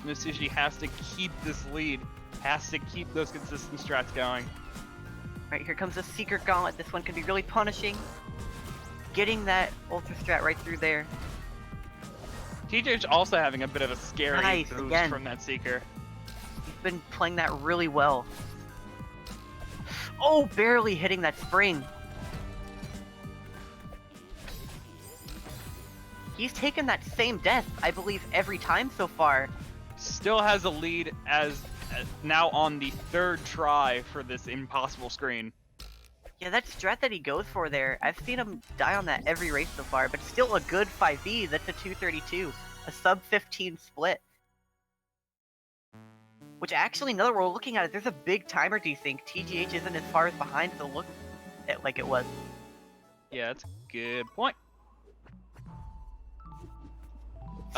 Msushi has to keep this lead, has to keep those consistent strats going. Right, here comes the Seeker Gauntlet. This one can be really punishing. Getting that Ultra Strat right through there. TJH also having a bit of a scary Nice, boost again. from that Seeker. He's been playing that really well. Oh, barely hitting that spring. He's taken that same death, I believe, every time so far. Still has a lead as now on the third try for this impossible screen. Yeah, that strat that he goes for there, I've seen him die on that every race so far, but still a good 5B. That's a 232, a sub 15 split. Which actually, now that we're looking at it, there's a big timer desync. TGH isn't as far as behind as it looked like it was. Yeah, that's a good point.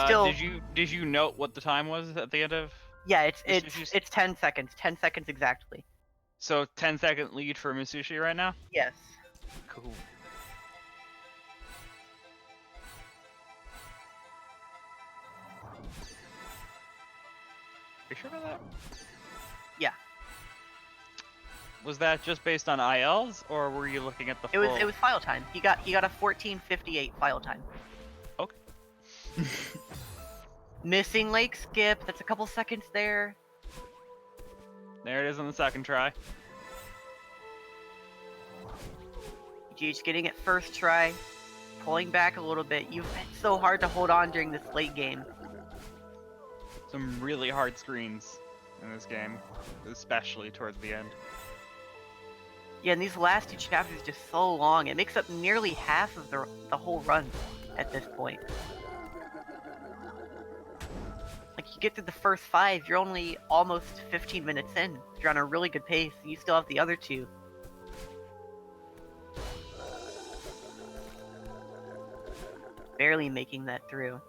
Still, did you note what the time was at the end of? yeah, it's Msushi? 10 seconds, 10 seconds exactly. So 10-second lead for Msushi right now? Yes. Cool. You sure about that? Yeah. Was that just based on ILs, or were you looking at the full? It was file time. He got a 14:58 file time. Okay. Missing leg skip. That's a couple seconds there. There it is on the second try. GH getting it first try. pulling back a little bit. It's so hard to hold on during this late game. Some really hard screens in this game, especially towards the end. Yeah, and these last 2 chapters are just so long. It makes up nearly half of the whole run at this point. Like, you get through the first 5, you're only almost 15 minutes in. You're on a really good pace. You still have the other 2. Barely making that through.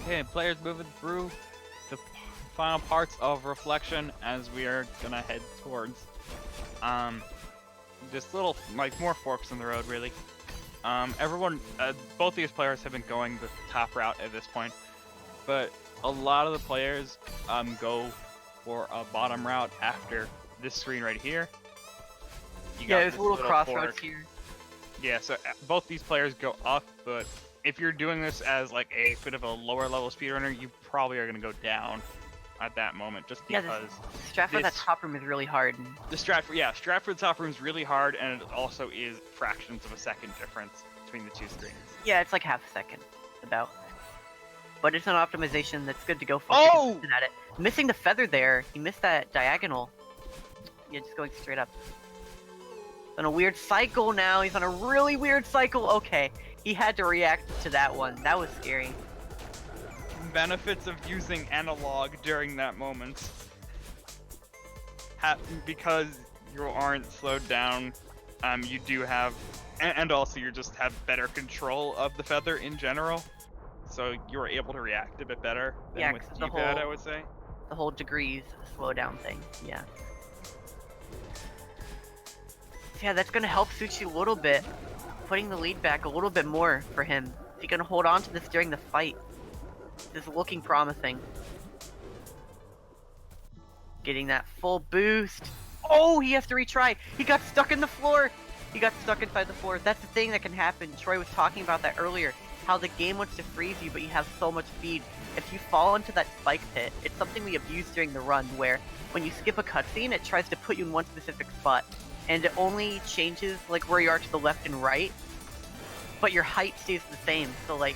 Okay, players moving through the final parts of Reflection as we are gonna head towards just little, like, more forks in the road, really. Both these players have been going the top route at this point, but a lot of the players go for a bottom route after this screen right here. There's a little crossroads here. Yeah, so both these players go up, but if you're doing this as like a bit of a lower level speedrunner, you probably are going to go down at that moment, just because. Yeah, the strat for that top room is really hard. The strat for the top room is really hard, and it also is fractions of a second difference between the 2 screens. Yeah, it's like half a second, about. But it's an optimization that's good to go for. Oh! At it. Missing the feather there, he missed that diagonal. Yeah, just going straight up. On a weird cycle now. He's on a really weird cycle. Okay, he had to react to that one. That was scary. Benefits of using analog during that moment. Because you aren't slowed down, you do have, and also you just have better control of the feather in general. So you're able to react a bit better than with D-pad, I would say. The whole degrees slowdown thing, yeah. Yeah, that's gonna help Sushi a little bit, putting the lead back a little bit more for him. Is he gonna hold on to this during the fight? This is looking promising. Getting that full boost. Oh, he has to retry. He got stuck in the floor. He got stuck inside the floor. That's the thing that can happen. Troy was talking about that earlier. How the game wants to freeze you, but you have so much speed. If you fall into that spike pit, it's something we abused during the run, where when you skip a cutscene, it tries to put you in one specific spot. And it only changes like where you are to the left and right, but your height stays the same. So like,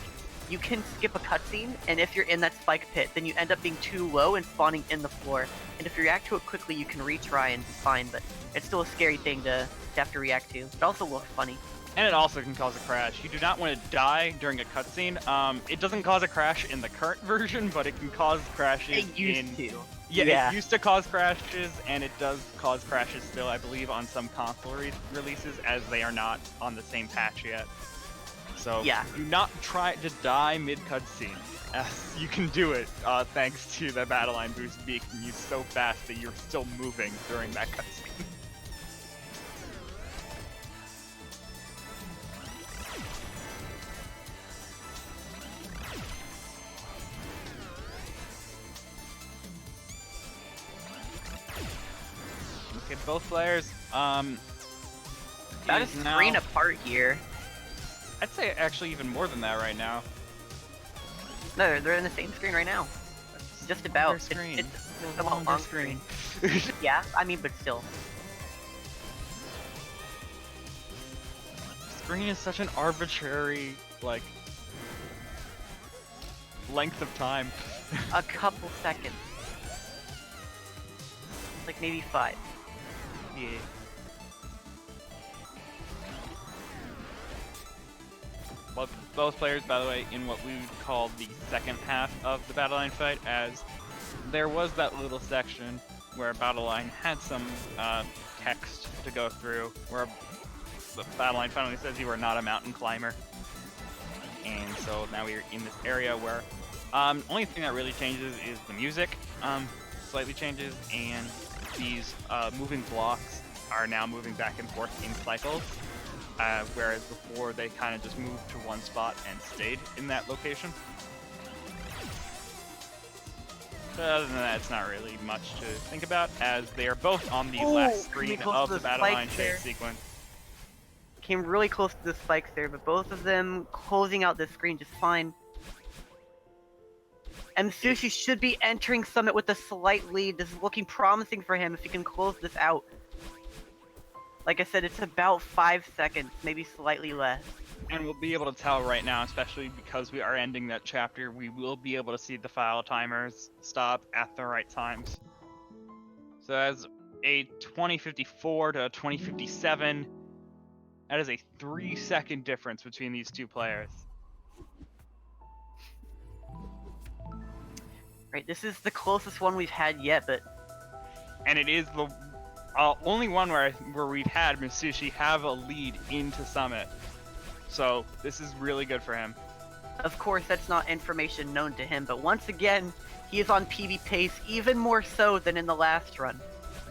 you can skip a cutscene, and if you're in that spike pit, then you end up being too low and spawning in the floor. And if you react to it quickly, you can retry and be fine, but it's still a scary thing to have to react to. It also looks funny. And it also can cause a crash. You do not want to die during a cutscene. It doesn't cause a crash in the current version, but it can cause crashes It used to. Yeah, it used to cause crashes, and it does cause crashes still, I believe, on some console releases, as they are not on the same patch yet. So yeah, do not try to die mid-cutscene, as you can do it thanks to the battle line boost being used so fast that you're still moving during that cutscene. Okay, both players, about a screen apart here. I'd say actually even more than that right now. No, they're in the same screen right now. Just about. Screen. It's a long screen. Yeah, I mean, but still. Screen is such an arbitrary, like, length of time. A couple seconds. Like maybe 5. Yeah. Well, both players, by the way, in what we would call the second half of the battle line fight, as there was that little section where battle line had some text to go through, where the battle line finally says you are not a mountain climber. And so now we're in this area where only thing that really changes is the music slightly changes, and these moving blocks are now moving back and forth in cycles. whereas before they kind of just moved to one spot and stayed in that location. But other than that, it's not really much to think about, as they are both on the last screen of the battle line chase sequence. Came really close to the spikes there, but both of them closing out this screen just fine. And Msushi should be entering Summit with a slight lead. This is looking promising for him if he can close this out. Like I said, it's about 5 seconds, maybe slightly less. And we'll be able to tell right now, especially because we are ending that chapter, we will be able to see the file timers stop at the right times. So as a 2054 to a 2057, that is a 3-second difference between these two players. Right, this is the closest one we've had yet, but... And it is the only one where we've had Msushi have a lead into Summit. So this is really good for him. Of course, that's not information known to him, but once again, he is on PB pace even more so than in the last run.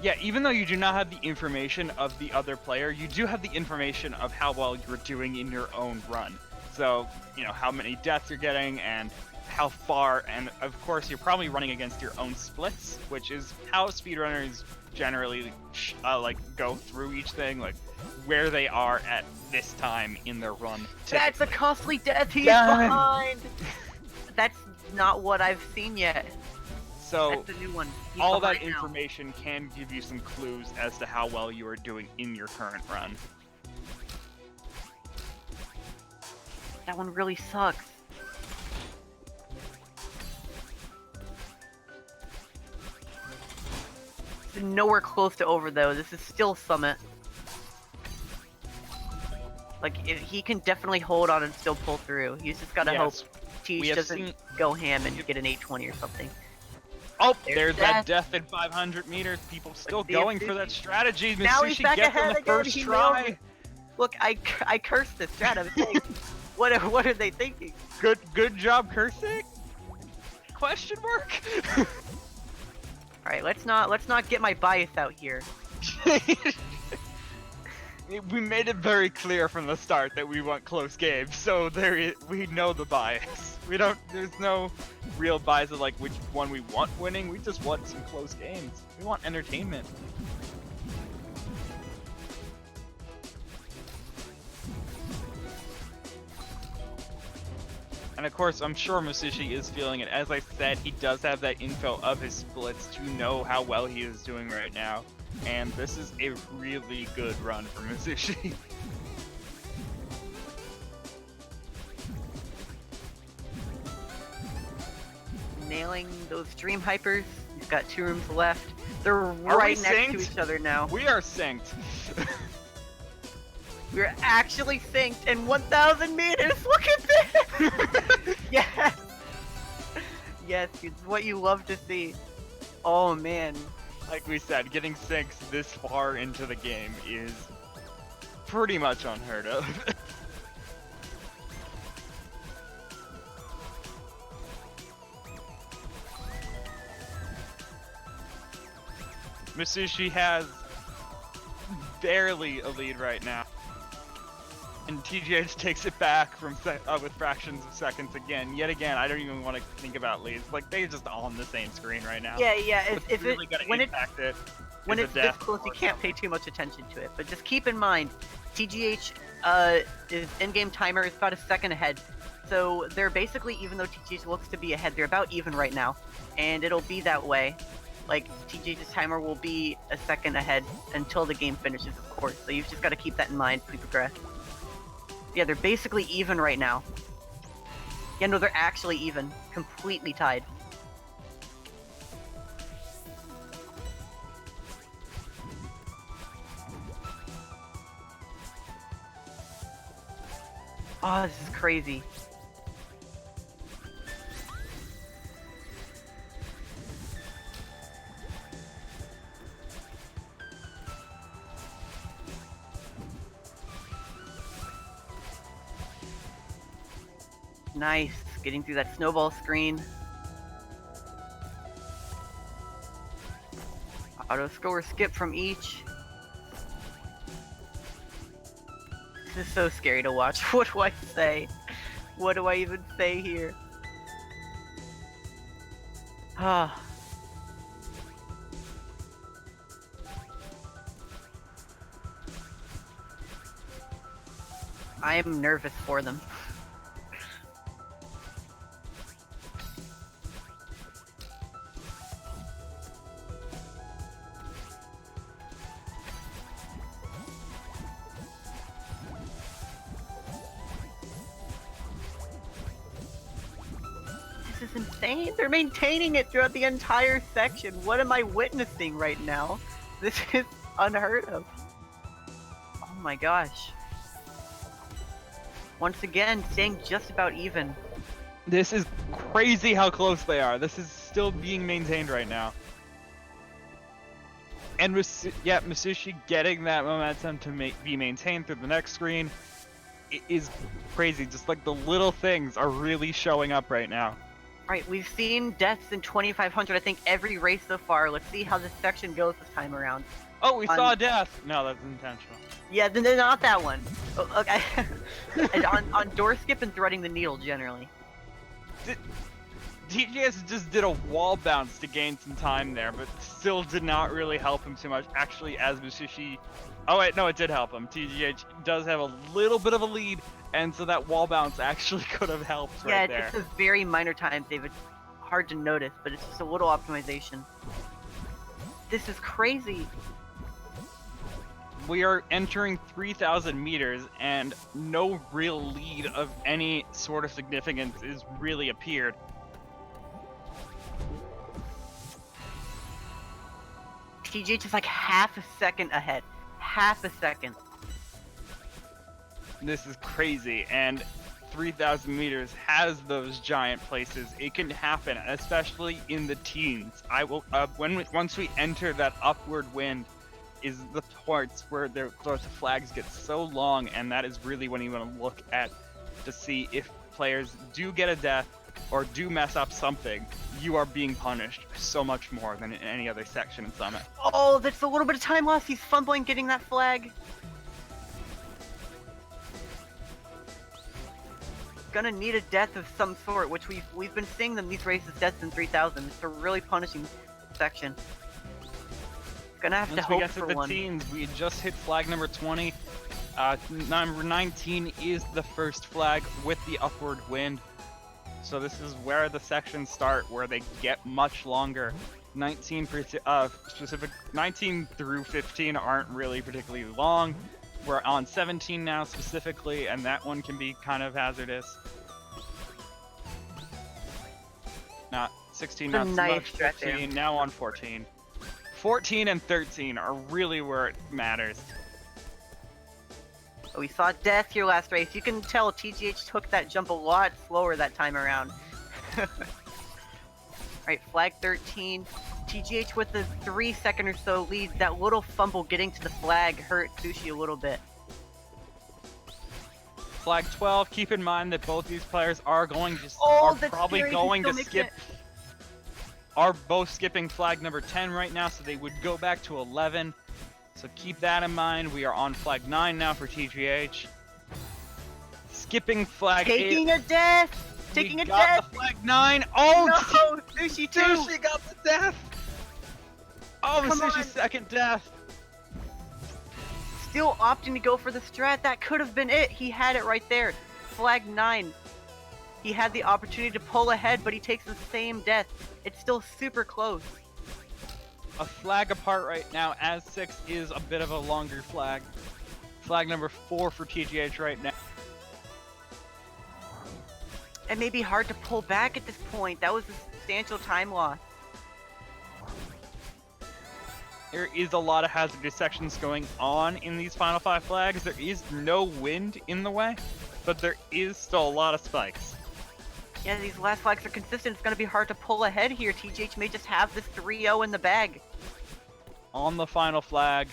Yeah, even though you do not have the information of the other player, you do have the information of how well you're doing in your own run. So, you know, how many deaths you're getting and how far, and of course you're probably running against your own splits, which is how speedrunners generally like go through each thing, like where they are at this time in their run. That's a costly death, he's behind! That's not what I've seen yet. So that's a new one. He's all that behind now. information can give you some clues as to how well you are doing in your current run. That one really sucks. It's nowhere close to over though. This is still Summit. Like, he can definitely hold on and still pull through. He's just gotta hope Teach doesn't go ham and get an 820 or something. Oh, there's that death at 500 meters. People still going for that strategy. Msushi gets on the first try. Look, I cursed this strat. I was saying, what are they thinking? Good job cursing? Question mark? All right, let's not get my bias out here. We made it very clear from the start that we want close games, so we know the bias. There's no real bias of like which one we want winning. We just want some close games. We want entertainment. And of course, I'm sure Msushi is feeling it. As I said, he does have that info of his splits to know how well he is doing right now. And this is a really good run for Msushi. Nailing those dream hypers. He's got 2 rooms left. They're right next to each other now. We are synced. We're actually synced in 1,000 meters. Look at this! Yes! Yes, it's what you love to see. Oh man. Like we said, getting synced this far into the game is pretty much unheard of. Msushi has barely a lead right now. And TGH takes it back from with fractions of seconds again. Yet again, I don't even want to think about leads. Like, they're just on the same screen right now. Yeah. When it's this close, you can't pay too much attention to it. But just keep in mind, TGH is in-game timer is about a second ahead. So they're basically, even though TGH looks to be ahead, they're about even right now. And it'll be that way. Like, TGH's timer will be a second ahead until the game finishes, of course. So you've just got to keep that in mind as we progress. Yeah, they're basically even right now. Yeah, no, they're actually even. Completely tied. Oh, this is crazy. Nice, getting through that snowball screen. Auto score skip from each. This is so scary to watch. What do I say? What do I even say here? Ah. I am nervous for them. This is insane. They're maintaining it throughout the entire section. What am I witnessing right now? This is unheard of. Oh my gosh. Once again, staying just about even. This is crazy how close they are. This is still being maintained right now. And Msushi getting that momentum to be maintained through the next screen is crazy. Just like the little things are really showing up right now. Right, we've seen deaths in 2500, I think, every race so far. Let's see how this section goes this time around. Oh, we saw a death! No, that's intentional. Yeah, then not that one. Oh, okay. And on door skip and threading the needle, generally. TGS just did a wall bounce to gain some time there, but still did not really help him too much. Actually, as Msushi... Oh wait, no, it did help him. TGH does have a little bit of a lead, and so that wall bounce actually could have helped right there. Yeah, it's a very minor time save. It's hard to notice, but it's just a little optimization. This is crazy. We are entering 3,000 meters, and no real lead of any sort of significance is really appeared. TGH is like half a second ahead. Half a second. This is crazy, and 3,000 meters has those giant places. It can happen, especially in the teens. I will once we enter that upward wind, is the parts where the flags get so long, and that is really when you want to look at to see if players do get a death or do mess up something. You are being punished so much more than in any other section in Summit. Oh, that's a little bit of time loss. He's fumbling getting that flag. Gonna need a death of some sort, which we've been seeing them these races deaths in 3000. It's a really punishing section. Gonna have to hope for one. Once we get to the teens, we just hit flag number 20. Number 19 is the first flag with the upward wind. So this is where the sections start, where they get much longer. 19 through 15 aren't really particularly long. We're on 17 now specifically, and that one can be kind of hazardous. Not 16, not so much. 15, now on 14. 14 and 13 are really where it matters. We saw death here last race. You can tell TGH took that jump a lot slower that time around. Alright, flag 13. TGH with the 3-second or so lead. That little fumble getting to the flag hurt Sushi a little bit. Flag 12, keep in mind that both these players are going to probably going to skip. Are both skipping flag number 10 right now, so they would go back to 11. So keep that in mind. We are on flag 9 now for TGH. Skipping flag 8. Taking a death! Taking a death! Got the flag 9. Oh, no! Sushi too! Sushi got the death! Oh, Sushi's second death! Still opting to go for the strat. That could have been it. He had it right there. Flag 9. He had the opportunity to pull ahead, but he takes the same death. It's still super close. A flag apart right now, as 6 is a bit of a longer flag. Flag number 4 for TGH right now. It may be hard to pull back at this point. That was a substantial time loss. There is a lot of hazardous sections going on in these final 5 flags. There is no wind in the way, but there is still a lot of spikes. Yeah, these last flags are consistent. It's going to be hard to pull ahead here. TGH may just have this 3-0 in the bag. On the final flag.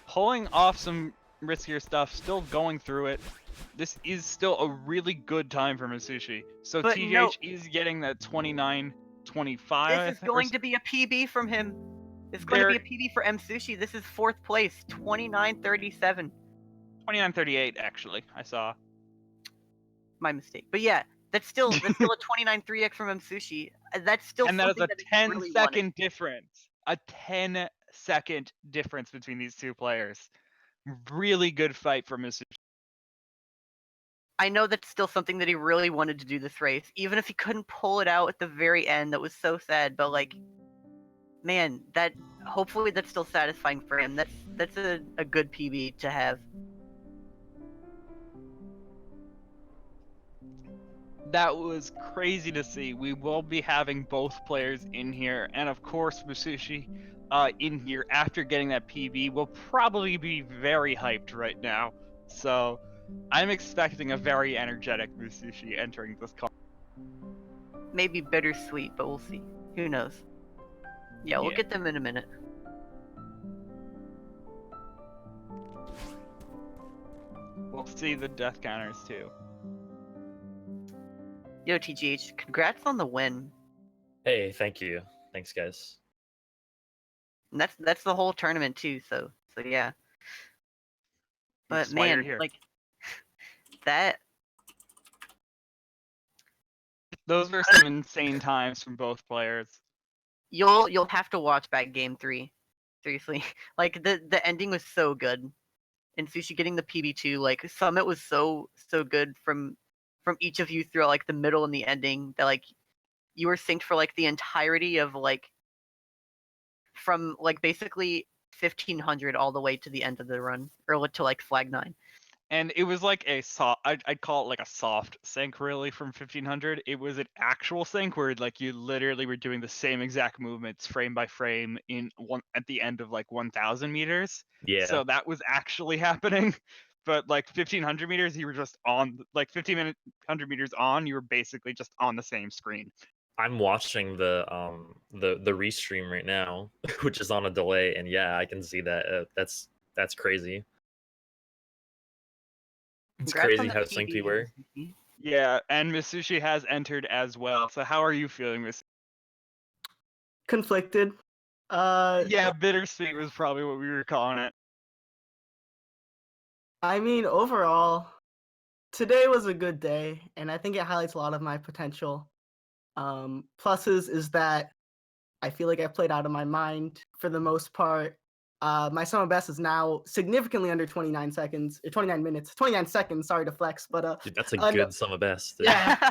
Pulling off some riskier stuff, still going through it. This is still a really good time for Msushi. So but TGH is getting that 29-25. This is going to be a PB from him. It's going to be a PB for Msushi. This is 4th place, 29-37. 29:38 actually. I saw. My mistake. But yeah, that's still a 29-3x from Msushi. That's still And that is something a that he 10 really second wanted. difference. A 10-second difference between these two players. Really good fight for Msushi. I know that's still something that he really wanted to do this race, even if he couldn't pull it out at the very end. That was so sad, but like, man, that hopefully that's still satisfying for him. That's a good PB to have. That was crazy to see. We will be having both players in here, and of course Msushi in here after getting that PB will probably be very hyped right now. So I'm expecting a very energetic Msushi entering this call. Maybe bittersweet, but we'll see. Who knows? Yeah, we'll Yeah. get them in a minute. We'll see the death counters too. Yo, TGH, congrats on the win. Hey, thank you. Thanks, guys. And that's the whole tournament too. So yeah. But That's why you're man, here. like that. Those were some insane times from both players. You'll have to watch back game 3. Seriously, like the ending was so good, and Sushi getting the PB2. Like Summit was so good from each of you throughout like the middle and the ending. That like you were synced for like the entirety of like from like basically 1500 all the way to the end of the run, or to like flag 9. And it was like a soft, I'd call it like a soft sync really from 1500. It was an actual sync where like you literally were doing the same exact movements frame by frame in one at the end of like 1000 meters. Yeah. So that was actually happening. But like 1500 meters, you were just on like 1500 meters on, you were basically just on the same screen. I'm watching the restream right now, which is on a delay, and yeah, I can see that. That's crazy. It's Congrats on crazy the how synced we PB, were. Sushi. Yeah, and Msushi has entered as well. So how are you feeling, Miss? Conflicted. Yeah, bittersweet was probably what we were calling it. I mean, overall, today was a good day, and I think it highlights a lot of my potential. Pluses is that I feel like I played out of my mind for the most part. My summer best is now significantly under 29 seconds, 29 minutes, 29 seconds. Sorry to flex, but Dude, that's a no, good summer best. yeah.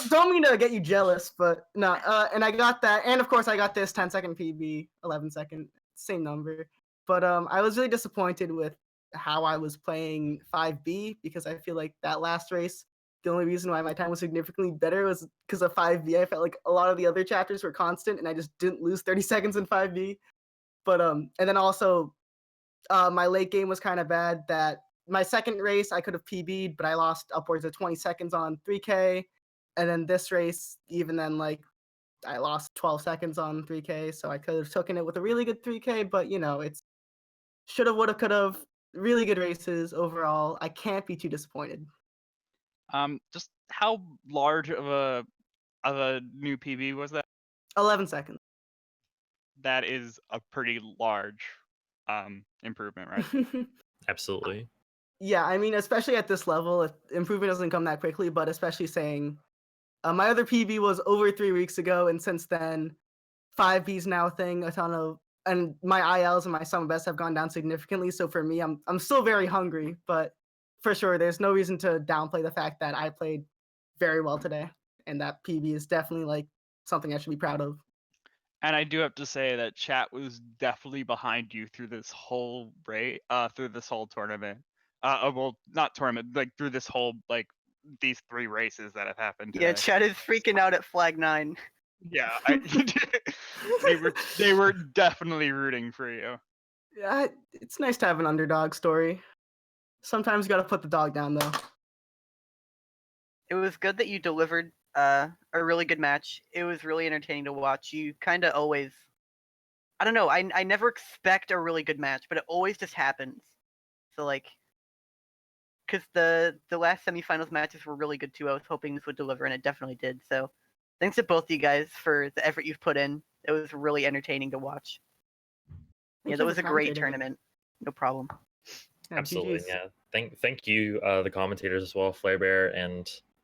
Don't mean to get you jealous, but no. And I got that, and of course I got this 10-second PB, 11-second, same number. But I was really disappointed with how I was playing 5B because I feel like that last race, the only reason why my time was significantly better was because of 5B. I felt like a lot of the other chapters were constant, and I just didn't lose 30 seconds in 5B. But and then also, my late game was kind of bad. That my second race I could have PB'd, but I lost upwards of 20 seconds on 3K. And then this race, even then, like I lost 12 seconds on 3K, so I could have taken it with a really good 3K. But you know, it's shoulda, woulda, could have. Really good races overall. I can't be too disappointed. Just how large of a new PB was that? 11 seconds. That is a pretty large improvement, right? Absolutely. Yeah, I mean, especially at this level, improvement doesn't come that quickly. But especially saying, my other PB was over 3 weeks ago, and since then, 5B's now a thing. And my ILs and my summer best have gone down significantly. So for me, I'm still very hungry, but for sure, there's no reason to downplay the fact that I played very well today, and that PB is definitely like something I should be proud of. And I do have to say that chat was definitely behind you through this whole through this whole tournament. Well, not tournament, like through this whole like these 3 races that have happened today. Yeah, Chad is freaking out at flag 9. Yeah, they were definitely rooting for you. Yeah, it's nice to have an underdog story. Sometimes you got to put the dog down, though. It was good that you delivered a really good match. It was really entertaining to watch. You kind of always, I don't know, I never expect a really good match, but it always just happens. So like, because the last semifinals matches were really good too. I was hoping this would deliver, and it definitely did. So thanks to both you guys for the effort you've put in. It was really entertaining to watch. Yeah, that was a great tournament. No problem. Yeah, Absolutely, GG's. yeah. Thank you, the commentators as well, Flairbear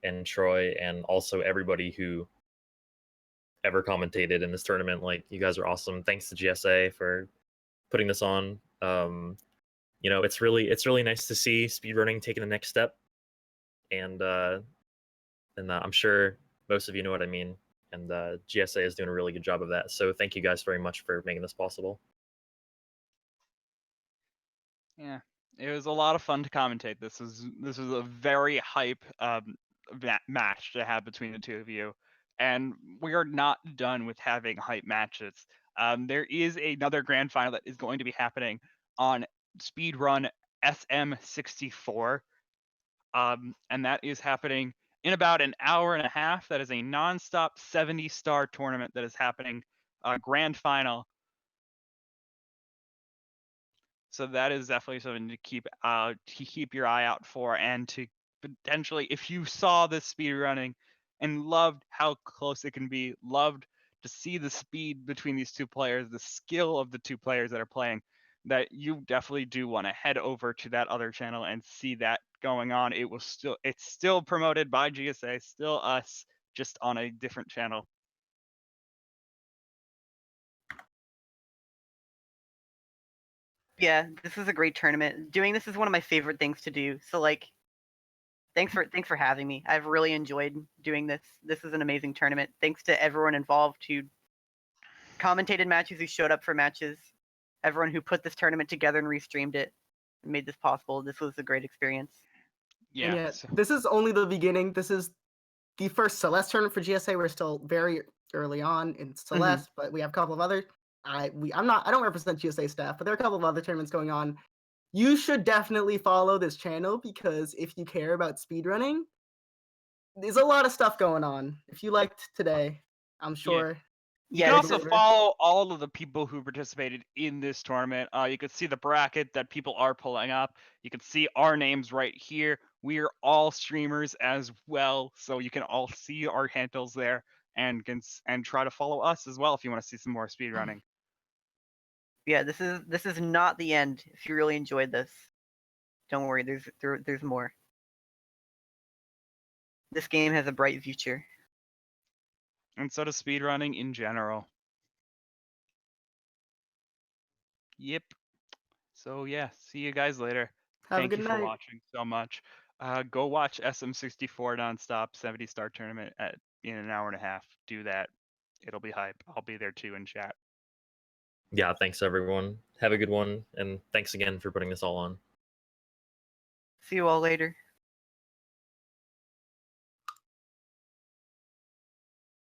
and Troy, and also everybody who ever commentated in this tournament. Like, you guys are awesome. Thanks to GSA for putting this on. You know, it's really nice to see speedrunning taking the next step, and I'm sure most of you know what I mean. And GSA is doing a really good job of that. So thank you guys very much for making this possible. Yeah, it was a lot of fun to commentate. This was a very hype match to have between the two of you, and we are not done with having hype matches. There is another grand final that is going to be happening on Speedrun SM64, and that is happening in about an hour and a half. That is a non-stop 70-star tournament that is happening, grand final. So that is definitely something to keep your eye out for, and to potentially, if you saw this speed running and loved how close it can be, loved to see the speed between these two players, the skill of the two players that are playing, that you definitely do want to head over to that other channel and see that going on. It's still promoted by GSA, still us, just on a different channel. Yeah, this is a great tournament. Doing this is one of my favorite things to do. So like, thanks for having me. I've really enjoyed doing this. This is an amazing tournament. Thanks to everyone involved who commentated matches, who showed up for matches, everyone who put this tournament together and restreamed it and made this possible. This was a great experience. And Yeah. yet, this is only the beginning. This is the first Celeste tournament for GSA. We're still very early on in Celeste, but we have a couple of other. I don't represent GSA staff, but there are a couple of other tournaments going on. You should definitely follow this channel, because if you care about speedrunning, there's a lot of stuff going on. If you liked today, I'm sure. You Yeah, can this also is- follow all of the people who participated in this tournament. You can see the bracket that people are pulling up. You can see our names right here. We are all streamers as well, so you can all see our handles there, and try to follow us as well if you want to see some more speedrunning. Yeah, this is not the end. If you really enjoyed this, don't worry. There's more. This game has a bright future. And so does speedrunning in general. Yep. So yeah, see you guys later. Have a Thank good you for night. watching so much. Go watch SM64 nonstop 70-star tournament in an hour and a half. Do that. It'll be hype. I'll be there too in chat. Yeah, thanks everyone. Have a good one, and thanks again for putting this all on. See you all later.